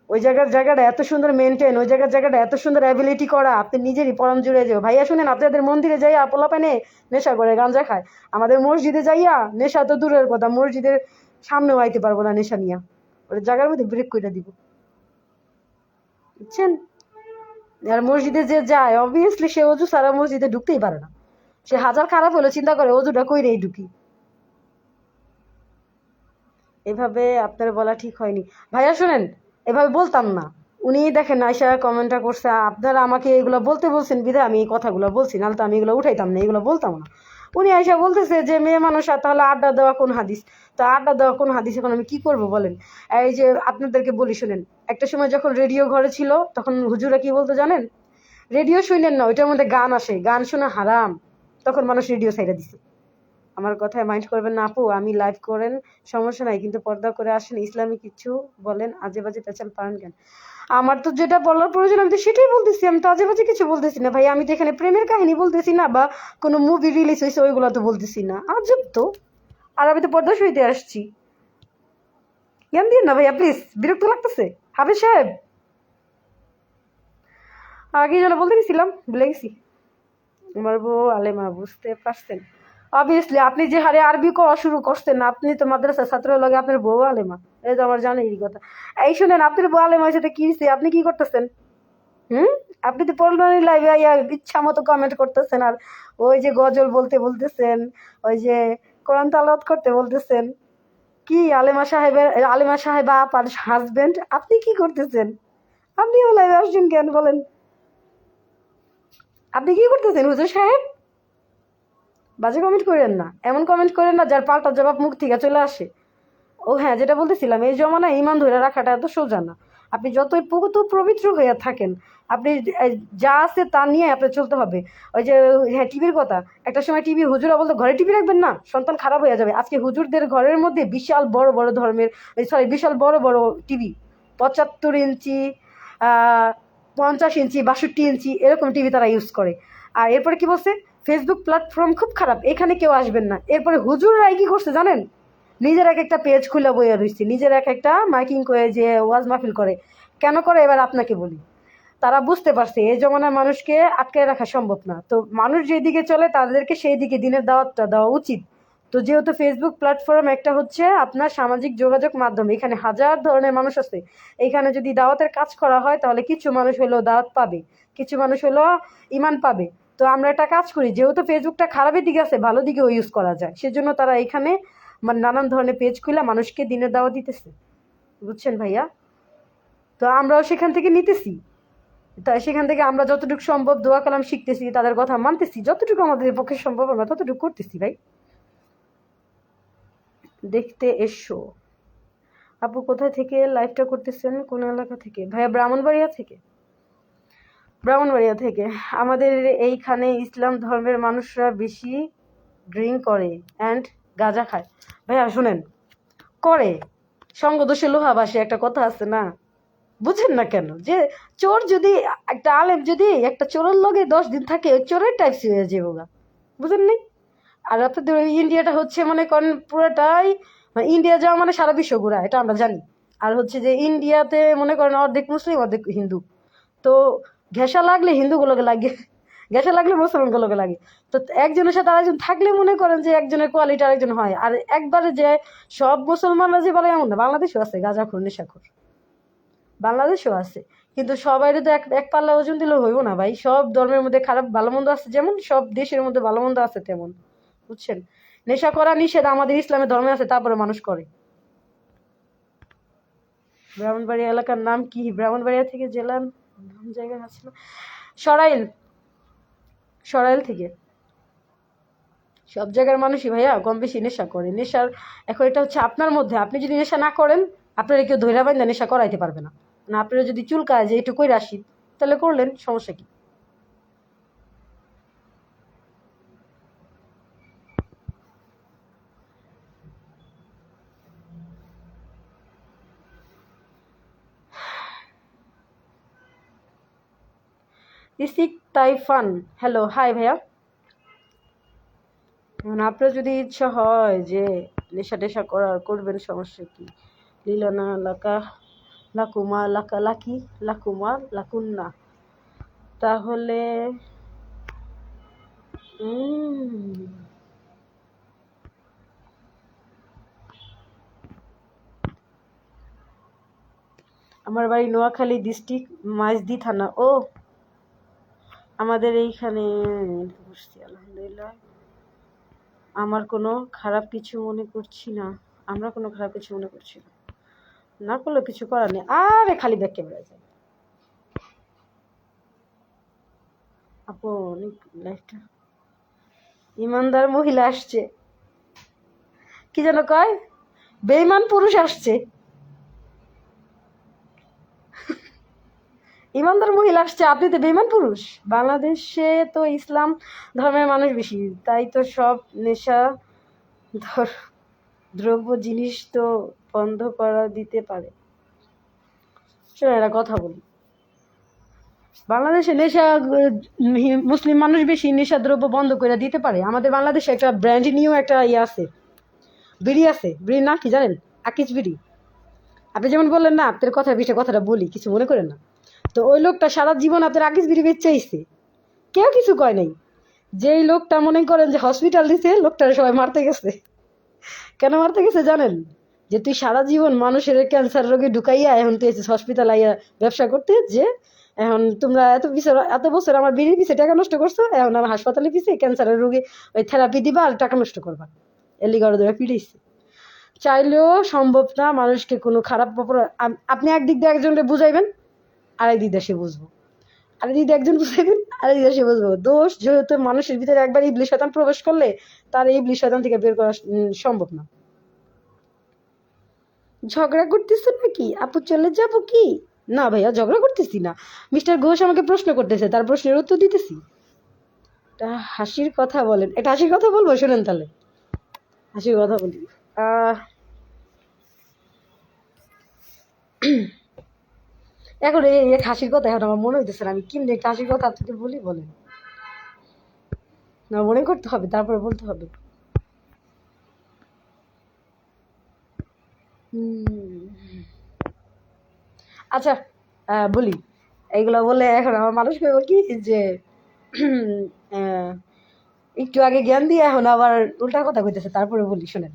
ওই জায়গাটা এত সুন্দর মেনটেন, ওই জায়গাটা এত সুন্দর অ্যাবিলিটি করা, আপনি নিজেরই পরম জুড়ে যাও। ভাইয়া শুনেন, আপনাদের মন্দিরে যাইয়া পোলা পানে নেশা করে গাঞ্জা খায়, আমাদের মসজিদে যাইয়া নেশা তো দূরের কথা, মসজিদের সামনেও আইতে পারবো না নেশা নিয়া, ওই জায়গার মধ্যে ব্রেক করে দিব। বুঝছেন? আর মসজিদে যে যায় অবভিয়াসলি সে অজু সারা মসজিদে ঢুকতেই পারে না, সে হাজার খারাপ হলে চিন্তা করে অজুটা কইরেই ঢুকি। এভাবে আপনার বলা ঠিক হয়নি ভাইয়া। শোনেন, এভাবে বলতাম না, উনি দেখেন আয়সা কমেন্টটা করছে, আপনারা আমাকে এগুলো বলতে বলছেন বিধায় আমি এই কথাগুলো বলছি, নাহলে তো আমি এগুলো উঠাইতাম না, এগুলো বলতাম না। উনি আয়সা বলতেছে যে মেয়ে মানুষ, আর তাহলে আড্ডা দেওয়া কোন হাদিস? তো আড্ডা দেওয়া কোন হাদিস, এখন আমি কি করব বলেন? এই যে আপনাদেরকে বলি শুনেন, একটা সময় যখন রেডিও ঘরে ছিল তখন হুজুরা কি বলতো জানেন? রেডিও শুনেন না, ওইটার মধ্যে গান আসে, গান শোনা হারাম, তখন মানুষ রেডিও ছাইড়া দিছে। আমার কথায় মাইন্ড করবেন না আপু, আমি লাইভ করেন সমস্যা নাই, কিন্তু পর্দা করে আসেন, ইসলামী কিছু বলেন, আজে বাজে পেঁচাল পারেন কেন? আমার তো যেটা বলার প্রয়োজন আমি তো সেটাই বলতেছি, আমি তো আজে বাজে কিছু বলতেছি না ভাই, আমি তো এখানে প্রেমের কাহিনী বলতেছি না, বা কোনো মুভি রিলিজ হয়েছে ওইগুলো তো বলতেছি না, আজব তো। আর আমি তো পর্দা সইতে আসছি, জ্ঞান দিন না ভাইয়া প্লিজ, বিরক্ত লাগতেছে। হাফিজ সাহেব, আগে যেন বলতে গেছিলাম ভুলে গেছি। আমার বউ আলেমা, বুঝতে পারছেন? অবভিয়াসলি আপনি যে হারে আরবি কওয়া শুরু করছেন, আপনি তো মাদ্রাসার ছাত্র লাগে, আপনার বউ আলেমা, এই তো আমার জানেন এই কথা। এই শুনেন, আপনার বউ আলেমা হয়েছে কি হয়েছে? আপনি কি করতেছেন? হুম, আপনি তো পড়লেন লাইভে আইয়া ইচ্ছা মতো কমেন্ট করতেছেন, আর ওই যে গজল বলতে বলতেছেন, ওই যে কোরআন তালাওয়াত করতে বলতেছেন। কি আলেমা সাহেবা আপার হাজবেন্ড, আপনি কি করতেছেন? আপনিও লাইভে আসছেন কেন বলেন? আপনি কি করতেছেন হুজুর সাহেব? বাজে কমেন্ট করেন না, এমন কমেন্ট করেন না যার পাল্টা জবাব মুখ থেকে চলে আসে। ও হ্যাঁ, যেটা বলতেছিলাম, এই জমানায় ইমান ধরে রাখাটা এত সোজা না। আপনি যতই পবিত্র হয়ে থাকেন, আপনি যা আছে তা নিয়ে আপনার চলতে হবে। ওই যে হ্যাঁ, টিভির কথা, একটা সময় টিভি হুজুরা বলতো ঘরে টিভি রাখবেন না, সন্তান খারাপ হয়ে যাবে। আজকে হুজুরদের ঘরের মধ্যে বিশাল বড় বড় ধর্মের, বিশাল বড় বড় টিভি, 75 ইঞ্চি, 50 ইঞ্চি, 62 ইঞ্চি এরকম টিভি তারা ইউজ করে। আর এরপরে কি বলছে, ফেসবুক প্ল্যাটফর্ম খুব খারাপ, এখানে কেউ আসবেন না। এরপরে হুজুররাই কি করছে জানেন, নিজের এক একটা পেজ খুলে বইয়া রয়েছে, নিজের এক একটা মাইকিং করে যে ওয়াজ মাহফিল করে। কেন করে এবার আপনাকে বলি, তারা বুঝতে পারছে এই জমানার মানুষকে আটকে রাখা সম্ভব না, তো মানুষ যেদিকে চলে তাদেরকে সেই দিকে দিনের দাওয়াতটা দেওয়া উচিত। তো যেহেতু ফেসবুক প্ল্যাটফর্ম একটা হচ্ছে আপনার সামাজিক যোগাযোগ মাধ্যম, এখানে হাজার ধরনের মানুষ আছে, এখানে যদি দাওয়াতের কাজ করা হয় তাহলে কিছু মানুষ হলেও দাওয়াত পাবে, কিছু মানুষ হলেও ইমান পাবে। তো আমরা একটা কাজ করি, যেহেতু ফেসবুকটা খারাপের দিকে আছে, ভালো দিকেও ইউজ করা যায়, সেজন্য তারা এখানে মানে নানান ধরনের পেজ খুলে মানুষকে দিনের দাওয়াত দিতেছে। বুঝছেন ভাইয়া? তো আমরাও সেখান থেকে নিতেছি, তাই সেখান থেকে আমরা যতটুকু সম্ভব দোয়া কালাম শিখতেছি, তাদের কথা মানতেছি, যতটুকু আমাদের পক্ষে সম্ভব আমরা ততটুকু করতেছি ভাই। দেখতে এসো। আপু কোথায় থেকে লাইভটা করতেছেন, কোন এলাকা থেকে? ভাইয়া ব্রাহ্মণবাড়িয়া থেকে। ব্রাহ্মণবাড়িয়া থেকে। আমাদের এইখানে ইসলাম ধর্মের মানুষরা বেশি ড্রিঙ্ক করে অ্যান্ড গাঁজা খায়। ভাইয়া শোনেন, করে, সঙ্গ দোষে লোহা বাসে একটা কথা আছে না, বুঝেন না কেন? যে চোর যদি, একটা আলেম যদি একটা চোরের লগে 10 দিন থাকে, ওই চোরের টাইপস হয়ে যাবো গা, বুঝেন নাই? আর আপনাদের ওই ইন্ডিয়াটা হচ্ছে মনে করেন পুরোটাই, ইন্ডিয়া যাওয়া মানে সারা বিশ্ব ঘোরা, এটা আমরা জানি। আর হচ্ছে যে ইন্ডিয়াতে মনে করেন অর্ধেক মুসলিম অর্ধেক হিন্দু, তো ঘেঁষা লাগলে হিন্দুগুলোকে লাগে, ঘেঁষা লাগলে মুসলমানগুলোকে লাগে। তো একজনের সাথে আরেকজন থাকলে মনে করেন যে একজনের কোয়ালিটি আরেকজন হয়। আর একবারে যে সব মুসলমানরা যে বলে এমন না, বাংলাদেশেও আছে গাঁজাখোর নেশাখোর, বাংলাদেশেও আছে। কিন্তু সবাই তো এক এক পাল্লা ওজন দিলেও হইব না ভাই, সব ধর্মের মধ্যে খারাপ ভালো মন্দ আছে, যেমন সব দেশের মধ্যে ভালো মন্দ আছে তেমন। বুঝছেন? নেশা করা নিষেধ আমাদের ইসলামের ধর্মে আছে, তারপরে মানুষ করে। ব্রাহ্মণবাড়িয়া এলাকার নাম কি? ব্রাহ্মণবাড়িয়া থেকে জেলার নাম জায়গা আছে না, সরাইল, সরাইল থেকে। সব জায়গার মানুষই ভাইয়া কম বেশি নেশা করে। নেশার এখন এটা হচ্ছে আপনার মধ্যে, আপনি যদি নেশা না করেন আপনারা কেউ ধৈর্য বাইন্দা নেশা করাইতে পারবে না। না, আপনারা যদি চুলকায় যে একটু কইরা আসি, তাহলে করলেন, সমস্যা কি? ইসিক তাইফান, হ্যালো হাই ভাইয়া। মানে আপনার যদি ইচ্ছা হয় যে নেশা টেশা করার, করবেন, সমস্যা কি? লিলানা লাকা লাকুমা লাকা লাকি লাকুমা লাকুন্না, তাহলে আমার বাড়ি নোয়াখালী ডিস্ট্রিক্ট, মাইজদি থানা। ও, আমাদের এইখানে বুঝছি, আলহামদুলিল্লাহ। আমার কোনো খারাপ কিছু মনে করছি না, আমরা কোনো খারাপ কিছু মনে করছি না, না করলে কিছু করার নেই। আরে খালি ব্যাগ বেড়ে যায় আপু, অনেক লাইফটা। ইমানদার মহিলা আসছে, কি যেন কয়, বেঈমান পুরুষ আসছে। ইমানদার মহিলা আসছে, আপনি তো বেঈমান পুরুষ। বাংলাদেশে তো ইসলাম ধর্মের মানুষ বেশি, তাই তো সব নেশা দ্রব্য জিনিস তো বন্ধ করা দিতে পারে। শোনো একটা কথা বলি, বাংলাদেশে নেশা, মুসলিম মানুষ বেশি, নেশা দ্রব্য বন্ধ করে দিতে পারে। আমাদের বাংলাদেশে একটা ব্র্যান্ড নিউ একটা ইয়ে আছে, বিড়ি আছে, বিড়ি না কি জানেন? আকিজ বিড়ি। আপনি যেমন বললেন না, আপনার কথার বিষয়ে কথাটা বলি, কিছু মনে করেন না। তো ওই লোকটা সারা জীবন আপনার আকিজ বিড়ি বেচেইছে, কেউ কিছু কয় নাই। যেই লোকটা মনে করেন যে হসপিটাল দিছে, লোকটার সবাই মারতে গেছে। কেন মারতে গেছে জানেন? যে তুই সারা জীবন মানুষের ক্যান্সার রোগে ঢুকাইয়া এখন তুই হসপিটাল আইয়া ব্যবসা করতে, যে এখন তোমরা এত বছর আমার বিড়ির পিছে টাকা নষ্ট করছো, এখন আমার হাসপাতালে পিছে ক্যান্সারের রোগী ওই থেরাপি দিবা আর টাকা নষ্ট করবা, এলিগার ধরে পিড়াইছে। চাইলেও সম্ভব না মানুষকে কোনো খারাপ আপনি একদিক দিয়ে একজনকে বুঝাইবেন, আরেক দিক দিয়ে সে বুঝবো, আরেক দিক দিয়ে একজন বুঝাইবেন, আরেক দিক দিয়ে সে বুঝবো। দোষ যেহেতু মানুষের ভিতরে একবার ইবলিশ শয়তান প্রবেশ করলে তার এই ইবলিশ শয়তান থেকে বের করা সম্ভব না। ঝগড়া করতেছে নাকি আপু, চলে যাব কি? না ভাইয়া ঝগড়া করতেছি না, মিস্টার ঘোষ আমাকে প্রশ্ন করতেছে, তার প্রশ্নের উত্তর দিতেছি। একটা হাসির কথা বলেন, একটা হাসির কথা বলবো, শোনেন তাহলে হাসির কথা বলি। এখন এই এক হাসির কথা এখন আমার মনে হইতেছে না, আমি কিনলে একটা হাসির কথা আপনাকে বলি, বলেন না? মনে করতে হবে তারপরে বলতে হবে। আচ্ছা বলি, এইগুলো বলে এখন আমার মানুষ কইব কি যে একটু আগে জ্ঞান দিয়ে এখন আবার উল্টা কথা কইতেছে। তারপরে বলি শোনেন,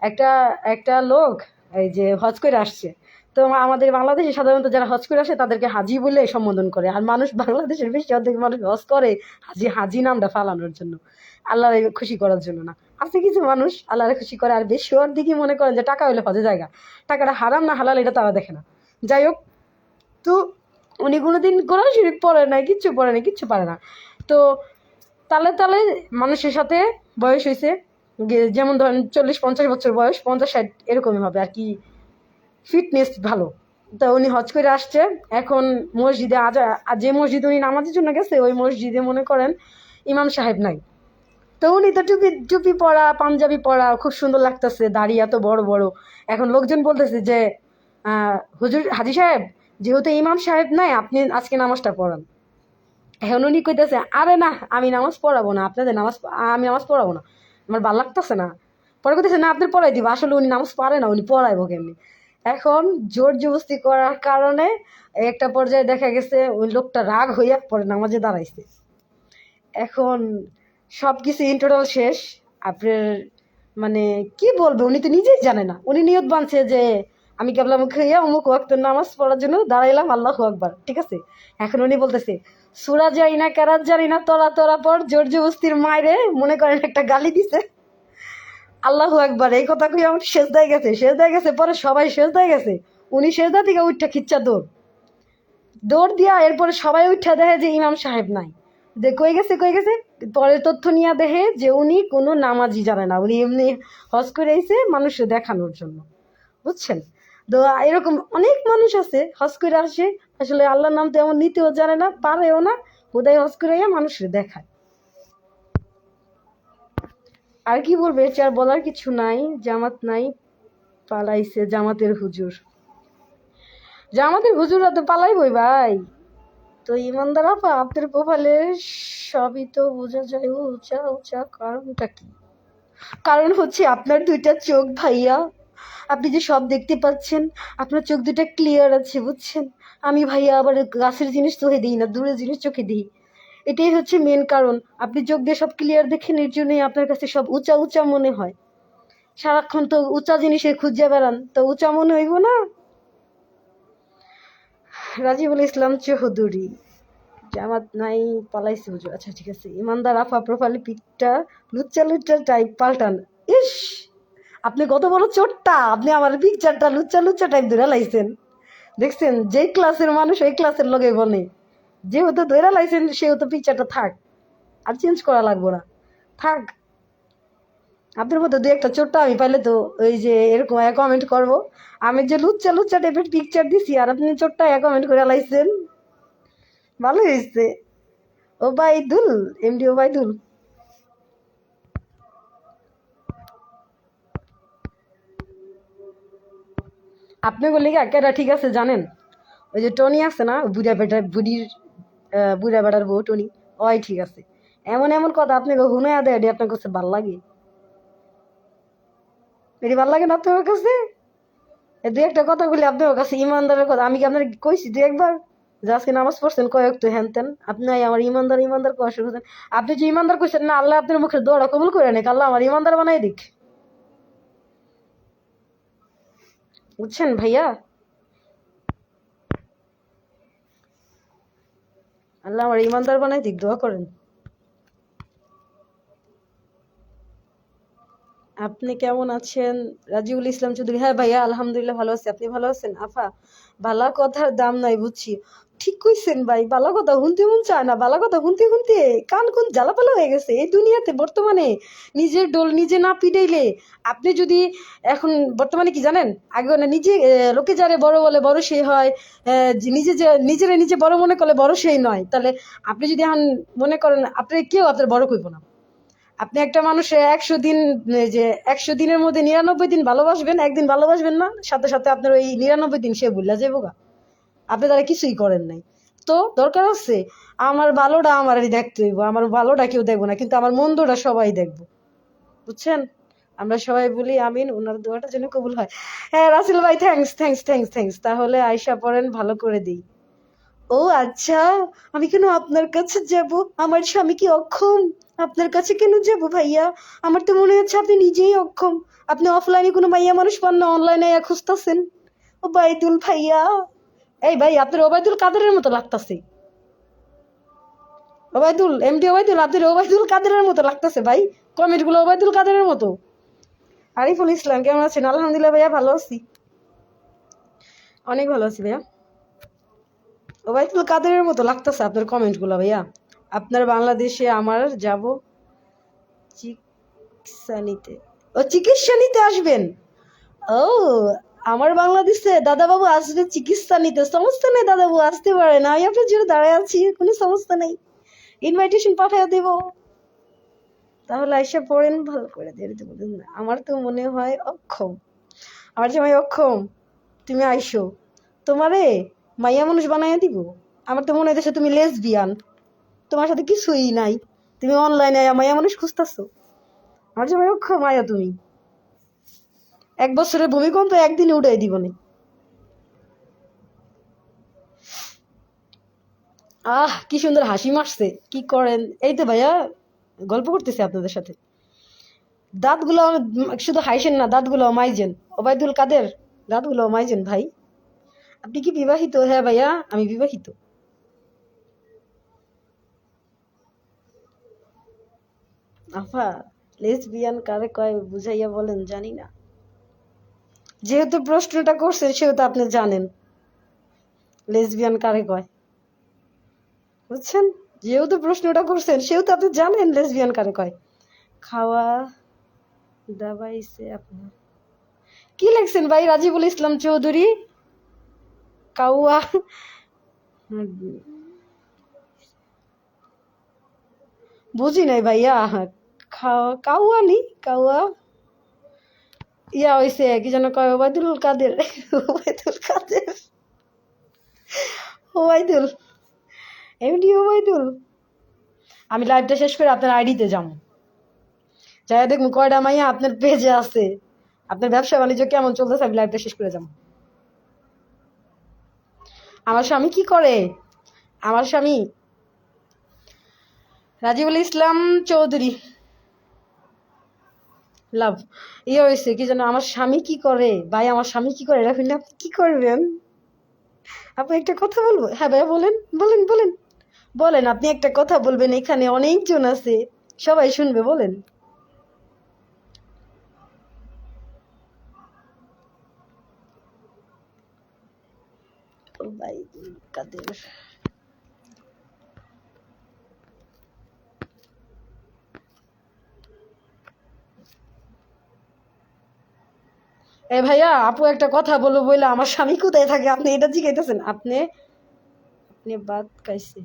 একটা একটা লোক এই যে হজ করে আসছে, তো আমাদের বাংলাদেশে সাধারণত যারা হজ করে আসে তাদেরকে হাজি বলে সম্বোধন করে, আর মানুষ বাংলাদেশের বেশি অর্ধেক মানুষ হজ করে হাজি হাজি নামটা ফালানোর জন্য, আল্লাহরে খুশি করার জন্য না। আছে কিছু মানুষ আল্লাহরে খুশি করে, আর বেশি ওর দিকে মনে করেন যে টাকা হইলে হজে জায়গা, টাকাটা হারাম না হালাল এটা তারা দেখে না। যাই হোক, তো উনি কোনোদিন কোরআন শরীফ পড়ে নাই, কিচ্ছু পড়ে নাই, কিচ্ছু পারে না। তো তালে তালে মানুষের সাথে বয়স হয়েছে, যেমন ধরেন 40-50 বছর বয়স, 50-60 এরকমই হবে আর কি, ফিটনেস ভালো। তা উনি হজ করে আসছে, এখন মসজিদে যে মসজিদে উনি নামাজের জন্য গেছে ওই মসজিদে মনে করেন ইমাম সাহেব নাই। তো উনি তো টুপি টুপি পরা, পাঞ্জাবি পরা, খুব সুন্দর লাগতেছে, দাড়ি এত বড় বড়। এখন লোকজন বলতেছে যে হুজুর হাজি সাহেব, যেহেতু ইমাম সাহেব নাই আপনি আজকে নামাজটা পড়ান। এখন উনি কইতেছে আরে না, আমি নামাজ পড়াবো না, আপনাদের আমি নামাজ পড়াবো না, আমার ভালো লাগতেছে না। পরে কইতেছে না আপনি পড়াই দিব, আসলে উনি নামাজ পারে না, উনি পড়াইবো কেমনি। এখন জোর জবস্তি করার কারণে একটা পর্যায়ে দেখা গেছে ওই লোকটা রাগ হইয়া পরে নামাজে দাঁড়াইছে। এখন সব কিছু ইন টোটাল শেষ। আপনার মানে কি বলবে, উনি তো নিজেই জানে না। উনি নিয়ত বানছে যে আমি কেবলা মুখে হইয়া অমুক ওয়াক্তের নামাজ পড়ার জন্য দাঁড়াইলাম, আল্লাহু আকবার, ঠিক আছে। এখন উনি বলতেছে সুরা জানি না, কেরাত জানি না, তোরা তোরা পর, জোর জবস্তির মায়েরে মনে করেন একটা গালি দিছে, আল্লাহু আকবার এই কথা কই আমার সেজদায় গেছে, সেজদায় গেছে, পরে সবাই সেজদায় গেছে, উনি সেজদা থেকে উঠটা খিচ্চা দৌড় দৌড় দিয়া, এরপরে সবাই উঠা দেখে যে ইমাম সাহেব নাই, যে কই গেছে কই গেছে। পরে তথ্য নিয়ে দেখে যে উনি কোনো নামাজি জানে না, উনি এমনি হজ করে আইছে মানুষকে দেখানোর জন্য, বুঝছেন। তো এরকম অনেক মানুষ আছে হজ করে আসে, আসলে আল্লাহর নাম তেমন নিতেও জানে না, পারেও না, বোধহয় হজ করে মানুষের দেখায়। আর কি বলবে, এর চেয়ে আর বলার কিছু নাই। জামাত নাই, পালাইছে জামাতের হুজুর। জামাতের হুজুররা তো পালাইবই ভাই। তো ইমানদার আপা, আপনার প্রোফাইলে সবই তো বোঝা যায় উঁচা উঁচা, কারণটা কি? কারণ হচ্ছে আপনার দুইটা চোখ ভাইয়া, আপনি যে সব দেখতে পাচ্ছেন, আপনার চোখ দুটা ক্লিয়ার আছে, বুঝছেন। আমি ভাইয়া আবার গাছের জিনিস চোখে দিই না, দূরের জিনিস চোখে দিই, এটাই হচ্ছে মেন কারণ। আপনি চোখ দিয়ে সব ক্লিয়ার দেখেন, এর জন্যই আপনার কাছে সব উঁচা উঁচা মনে হয়। সারাক্ষণ তো উঁচা জিনিসের খুঁজে বেড়ান, তো উঁচা মনে হইব না। রাজিবুল ইসলাম চৌধুরী, জামাত নাই, পালাইছে হুজুর। আচ্ছা ঠিক আছে। ইমানদার আফা প্রোফাইলে পিকটা লুচ্চা লুচ্চা টাইপ পাল্টান। ইস, আপনি কত বড় চোটটা, আপনি আমার পিকচারটা লুচ্চা লুচ্চা টাইপ ধরে লাইছেন। দেখছেন, যে ক্লাসের মানুষ ওই ক্লাসের লগে বলে, যেহেতু ধরে লাইছেন সেহেতু পিকচারটা থাক, আর চেঞ্জ করা লাগবো না, থাক। আপনার মতো দু একটা চোটটা আমি পাইলে তো ওই যে এরকম কমেন্ট করবো, আমি যে লুচ্চা লুচ্চা টাইপের পিকচার দিছি আর আপনি চোটটা কমেন্ট করে লাইছেন, ভালো হয়েছে। ওবায়দুল, এমডি ওবায়দুল। আপনি বললে কি একেরা ঠিক আছে জানেন, ওই যে টনি আছে না, বুড়া বেটার বউ টনি, ওই ঠিক আছে। এমন এমন কথা আপনাকে হুনায়া দেয়, এটি আপনার কাছে ভাল লাগে? এটি ভাল লাগে না আপনার কাছে? দু একটা কথা বলি আপনার কাছে ইমানদারের কথা, আমি কি আপনার কইছি দু একবার যে আজকে নামাজ পড়ছেন কয়েক তো হ্যান তেন, আপনি আমার ইমানদার ইমানদার কোয়া শুরু করছেন। আপনি যে ইমানদার কইছেন না, আল্লাহ আপনার মুখের দোয়াটা কবুল করে নেক, আল্লাহ আমার ইমানদার বানাই দিক, বুঝছেন ভাইয়া। আল্লাহ আমার ইমানদার বানাই দিক, দোয়া করেন। আপনি কেমন আছেন? রাজিউল ইসলাম চৌধুরী, হ্যাঁ ভাইয়া আলহামদুলিল্লাহ ভালো আছি। আপনি ভালো আছেন? আফা, বালা কথার দাম নাই বুঝছি। ঠিক কইছেন ভাই, বালা কথা শুনতে মন চায় না। বালা কথা শুনতে শুনতে কান কোন জ্বালাপালা হয়ে গেছে এই দুনিয়াতে বর্তমানে। নিজের ডোল নিজে না পিটাইলে আপনি যদি এখন বর্তমানে কি জানেন, আগে না নিজে লোকে যারে বড় বলে বড় সেই হয়, নিজে যে নিজেরে নিজে বড় মনে করলে বড় সেই নয়। তাহলে আপনি যদি এখন মনে করেন আপনি কেউ আপনার বড় কইব না। আপনি একটা মানুষে 100 দিন, যে 100 দিনের মধ্যে 99 দিন ভালোবাসবেন, একদিন ভালোবাসবেন না, সাথে সাথে আপনার ওই 99 দিন সে ভুলা যাবো গা। আপনি তারা কিছুই করেন নাই। তো দরকার আছে আমার ভালোটা আমারই দেখতে হইব। আমার ভালোটা কেউ দেখবো না, কিন্তু আমার মন্দটা সবাই দেখবো। বুঝছেন? আমরা সবাই বলি আমিন, ওনার দোয়াটা যেন কবুল হয়। হ্যাঁ রাসেল ভাই, থ্যাঙ্কস থ্যাঙ্কস থ্যাঙ্কস থ্যাঙ্কস। তাহলে আয়শা পড়েন, ভালো করে দিই। ও আচ্ছা, আমি কেন আপনার কাছে যাব? আমার স্বামী কি অক্ষম? আপনার কাছে কেন যাব ভাইয়া? আমার তো মনে হচ্ছে আপনি নিজেই অক্ষম। আপনি অফলাইনে কোনো মাইয়া মানুষ পান না, অনলাইনে খুঁজতেছেন। ওবায়দুল ভাইয়া, এই ভাই আপনার ওবায়দুল কাদেরের মতো লাগতাছে। ওবায়দুল, এমডি ওবায়দুল, আপনার ওবায়দুল কাদেরের মতো লাগতাছে ভাই। কমেন্ট গুলো ওবায়দুল কাদেরের মতো। আরিফুল ইসলাম কেমন আছেন? আলহামদুলিল্লাহ ভাইয়া ভালো আছি, অনেক ভালো আছি ভাইয়া। ওবায়দুল কাদেরের মতো লাগতেছে আপনার কমেন্ট গুলো ভাইয়া। আপনার বাংলাদেশে আমার যাব চিকিৎসা নিতে। ও চিকিৎসা নিতে আসবেন? ও আমার বাংলাদেশে দাদাবাবু আসবে চিকিৎসা নিতে, সমস্যা নেই দাদাবাবু, আসতে পারেন, আমি আপনার জন্য দাঁড়ায় আছি, কোনো সমস্যা নেই, ইনভাইটেশন পাঠিয়ে দেব। তাহলে আইসা পড়েন, ভালো করে দেরিতে বলুন না। আমার তো মনে হয় অক্ষম, আমার জামাই অক্ষম। তুমি আইসো, তোমারে মাইয়া মানুষ বানাইয়া দিব। আমার তো মনে হইতেছে তুমি লেসবিয়ান, তোমার সাথে কিছুই নাই, তুমি অনলাইনে মাইয়া মানুষ খুঁজতেছো। আমার জামাই অক্ষম, মায়া তুমি 1 বছরের ভূমিকম্প একদিনে উঠাই দিব না। আহ কি সুন্দর হাসি মারছে। কি করেন? এই তো ভাইয়া গল্প করতেছি আপনাদের সাথে। দাঁতগুলো শুধু হাসেন না, দাঁতগুলো মাইজেন। ওবায়দুল কাদের, দাঁতগুলো মাইজেন ভাই। আপনি কি বিবাহিত? হ্যাঁ ভাইয়া আমি বিবাহিত। আফা, লেসবিয়ান কারে কয় বুঝাইয়া বলেন? জানি না, যেহেতু প্রশ্নটা করছেন সেহেতু আপনি জানেন লেসবিয়ান কারে কয়। বুঝছেন? যেহেতু প্রশ্নটা করছেন সেহেতু আপনি জানেন লেসবিয়ান কারে কয়। খাওয়া দাবাইছে আপনার কি লেখছেন ভাই? রাজিবুল ইসলাম চৌধুরী, কাউয়া বুঝি নাই ভাইয়া। কাউয়ানি কাউয়া ইয়া হইছে কি যেন কয়, ওবায়দুল কাদের। ওবায়দুল কাদের, ওবায়দুল, এমডি ওবায়দুল। আমি লাইভটা শেষ করে আপনার আইডিতে যাবো, যাই দেখুন কয়টা মাইয়া আপনার পেজে আছে, আপনার ব্যবসা বাণিজ্য কেমন চলতেছে। আমি লাইভটা শেষ করে যাবো। আমার স্বামী কি করে? আমার স্বামী রাজিবুল ইসলাম চৌধুরী, লাভ ইয়ে হয়েছে কি যেন, আমার স্বামী কি করে ভাই, আমার স্বামী কি করে, এটা শুনলে আপনি কি করবেন? আপনি একটা কথা বলবো? হ্যাঁ ভাইয়া বলেন বলেন বলেন বলেন, আপনি একটা কথা বলবেন, এখানে অনেকজন আছে, সবাই শুনবে, বলেন। ভাই কাদের, এ ভাইয়া আপু একটা কথা বলবো বলে, আমার স্বামী কোথায় থাকে আপনি এটা জিজ্ঞাসেন? আপনি আপনি বাদ কাইছে,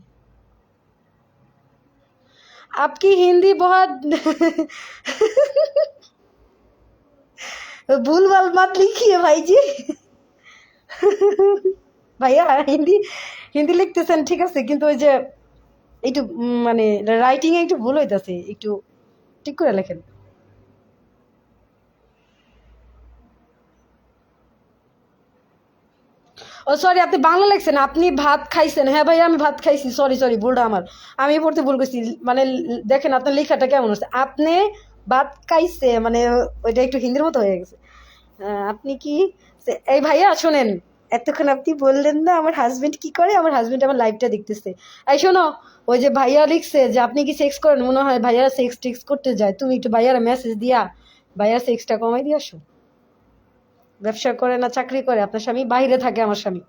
आपकी हिंदी बहुत भूल भाल मत लिखिए भाई जी। ভাইয়া হিন্দি হিন্দি লিখতেছেন ঠিক আছে, কিন্তু ওই যে একটু মানে রাইটিং এ একটু ভুল হইতাছে, একটু ঠিক করে লেখেন। ও সরি, আপনি বাংলা লেখছেন, আপনি ভাত খাইছেন। হ্যাঁ ভাইয়া আমি ভাত খাইছি, সরি সরি ভুলটা আমার, আমি পড়তে ভুল করছি। মানে দেখেন আপনার লেখাটা কেমন হচ্ছে, আপনি ভাত খাইছে মানে ওইটা একটু হিন্দির মতো হয়ে গেছে। আপনি কি, এই ভাইয়া শোনেন, এতক্ষণ আপনি বললেন না আমার হাজবেন্ড কি করে, আমার হাজবেন্ড আমার লাইভটা দেখতেছে। এই শোনো, ওই যে ভাইয়া লিখছে যে আপনি কি সেক্স করেন, মনে হয় ভাইয়ারা সেক্স টেক্স করতে যায়, তুমি একটু ভাইয়ারা মেসেজ দিয়া ভাইয়ার সেক্সটা কমাই দিয়ে আসো। ব্যবসা করে না চাকরি করে, আপনার স্বামী বাইরে থাকে, আমার স্বামী।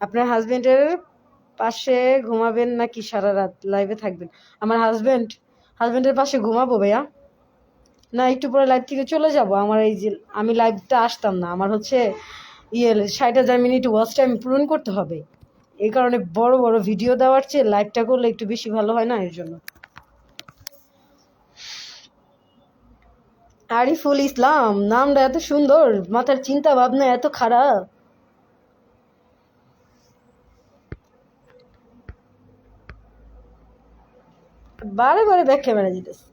আপনার হাজবেন্ডের পাশে ঘুমাবেন নাকি সারা রাত লাইভে থাকবেন? আমার হাজবেন্ডের পাশে ঘুমাবো ভাইয়া? না, একটু পরে লাইভ থেকে চলে যাব। আমার এই যে আমি লাইভটা আসতাম না, আমার হচ্ছে 60,000 মিনিট ওয়াচ টাইম পূরণ করতে হবে। এই কারণে বড় বড় ভিডিও দেওয়ার চেয়ে লাইভটা করলে একটু বেশি ভালো হয় না, এর জন্য। আরিফুল ইসলাম নামটা এত সুন্দর, মাথার চিন্তা ভাবনা এত খারাপ। বারে বারে ব্যাখ্যা মেরে দিতেছে।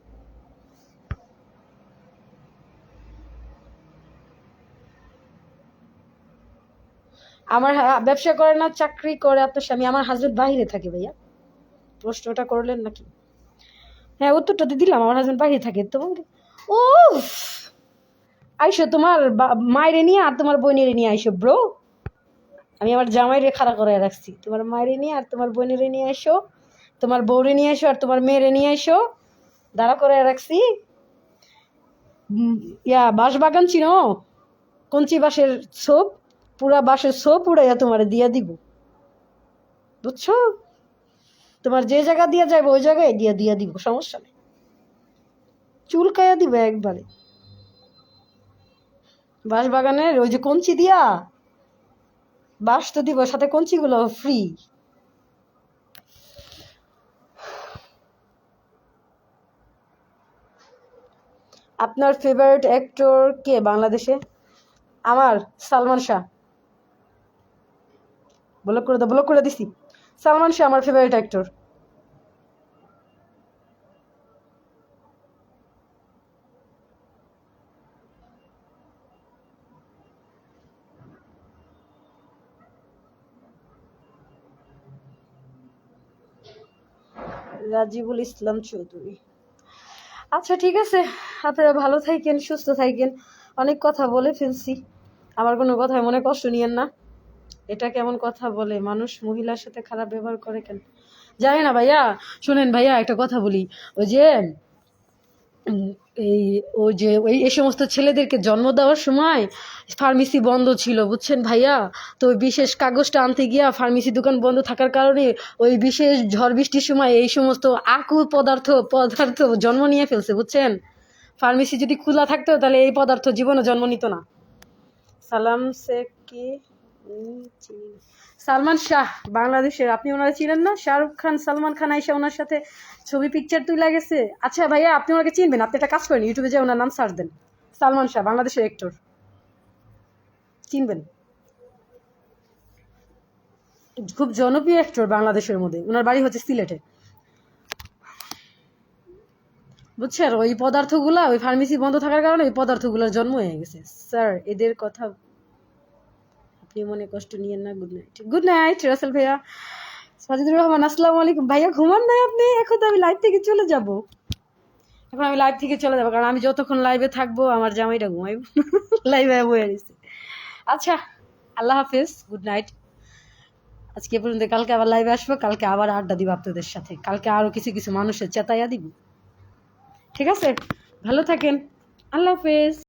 আমার ব্যবসা করে না চাকরি করে আপনার স্বামী? আমার হাজবেন্ড বাইরে থাকে ভাইয়া। প্রশ্নটা করলেন নাকি? হ্যাঁ, উত্তরটা তো দিলাম, আমার হাজবেন্ড বাইরে থাকে তো। ও আইসো তোমার মায়েরে নিয়ে আর তোমার বোনেরে নিয়ে আইসো ব্রো। আমি আমার জামাইরে খাড়া করে রাখছি, তোমার মায়েরে নিয়ে আর তোমার বোনেরে নিয়ে আইসো, তোমার বউরে নিয়ে আইসো আর তোমার মেয়েরে নিয়ে আইসো, দাঁড়া করে রাখছি। বাঁশ বাগান চিনো? কঞ্চি বাঁশের ছোপ, পুরা বাঁশের ছোপ উড়াইয়া তোমার দিয়া দিব, বুঝছো? তোমার যে জায়গা দিয়া যাবে ওই জায়গায় দিয়া দিয়া দিব, সমস্যা নেই। চুলকাইয়া দিবে একবারে। বাঁশ বাগানের ওই যে কঞ্চি দিয়া বাঁশ তো দিব, সাথে কঞ্চিগুলো ফ্রি। আপনার ফেভারিট অ্যাক্টর কে বাংলাদেশে? আমার সালমান শাহ। ব্লক করে দিছি। সালমান শাহ আমার ফেভারিট অ্যাক্টর। রাজিবুল ইসলাম চৌধুরী। আচ্ছা ঠিক আছে, আপনারা ভালো থাকেন, সুস্থ থাকেন। অনেক কথা বলে ফেলছি, আমার কোনো কথায় মনে কষ্ট নিয়েন না। এটা কেমন কথা বলে মানুষ, মহিলার সাথে খারাপ ব্যবহার করে কেন জানি না ভাইয়া। শুনেন ভাইয়া, একটা কথা বলি। ওই যে এই ওই যে এই সমস্ত ছেলেদেরকে জন্ম দেওয়ার সময় ফার্মেসি বন্ধ ছিল, বুঝছেন ভাইয়া? তো ওই বিশেষ কাগজটা আনতে গিয়া ফার্মেসি দোকান বন্ধ থাকার কারণে ওই বিশেষ ঝড় বৃষ্টির সময় এই সমস্ত আকু পদার্থ জন্ম নিয়ে ফেলছে, বুঝছেন? ফার্মেসি যদি খোলা থাকতো তাহলে এই পদার্থ জীবনে জন্ম নিত না। সালাম সে কি সালমান শাহ বাংলাদেশের, আপনি ওনারা চিনেন না? শাহরুখ খান, সালমান খান আইসা ওনার সাথে ছবি পিকচার তুলে গেছে। আচ্ছা ভাইয়া, আপনি ওনাকে চিনবেন? আপনি একটা কাজ করেন, ইউটিউবে যে ওনার নাম সার্চ দেন, সালমান শাহ বাংলাদেশের অ্যাক্টর, চিনবেন। খুব জনপ্রিয় অ্যাক্টর বাংলাদেশের মধ্যে, ওনার বাড়ি হচ্ছে সিলেটে, বুঝছেন? ওই পদার্থগুলা ওই ফার্মেসি বন্ধ থাকার কারণে ওই পদার্থগুলোর জন্ম হয়ে গেছে। স্যার, এদের কথা আপনি মনে কষ্ট নিয়েন না। Good night. Good night Rasel ভাইয়া। সাজিদুর রহমান, আসসালামু আলাইকুম। ভাইয়া ঘুমান নাই আপনি? এখন তো আমি লাইভ থেকে চলে যাব। কারণ আমি যতক্ষণ লাইভে থাকবো আমার জামাইটা ঘুমাইব। লাইভে বয়ে দিচ্ছে। আচ্ছা, আল্লাহ হাফেজ, গুড নাইট। আজকে পর্যন্ত, কালকে আবার লাইভে আসবো, কালকে আবার আড্ডা দিব আপনাদের সাথে, কালকে আরো কিছু কিছু মানুষের চেতাইয়া দিব, ঠিক আছে? ভালো থাকেন, আল্লাহ হাফেজ।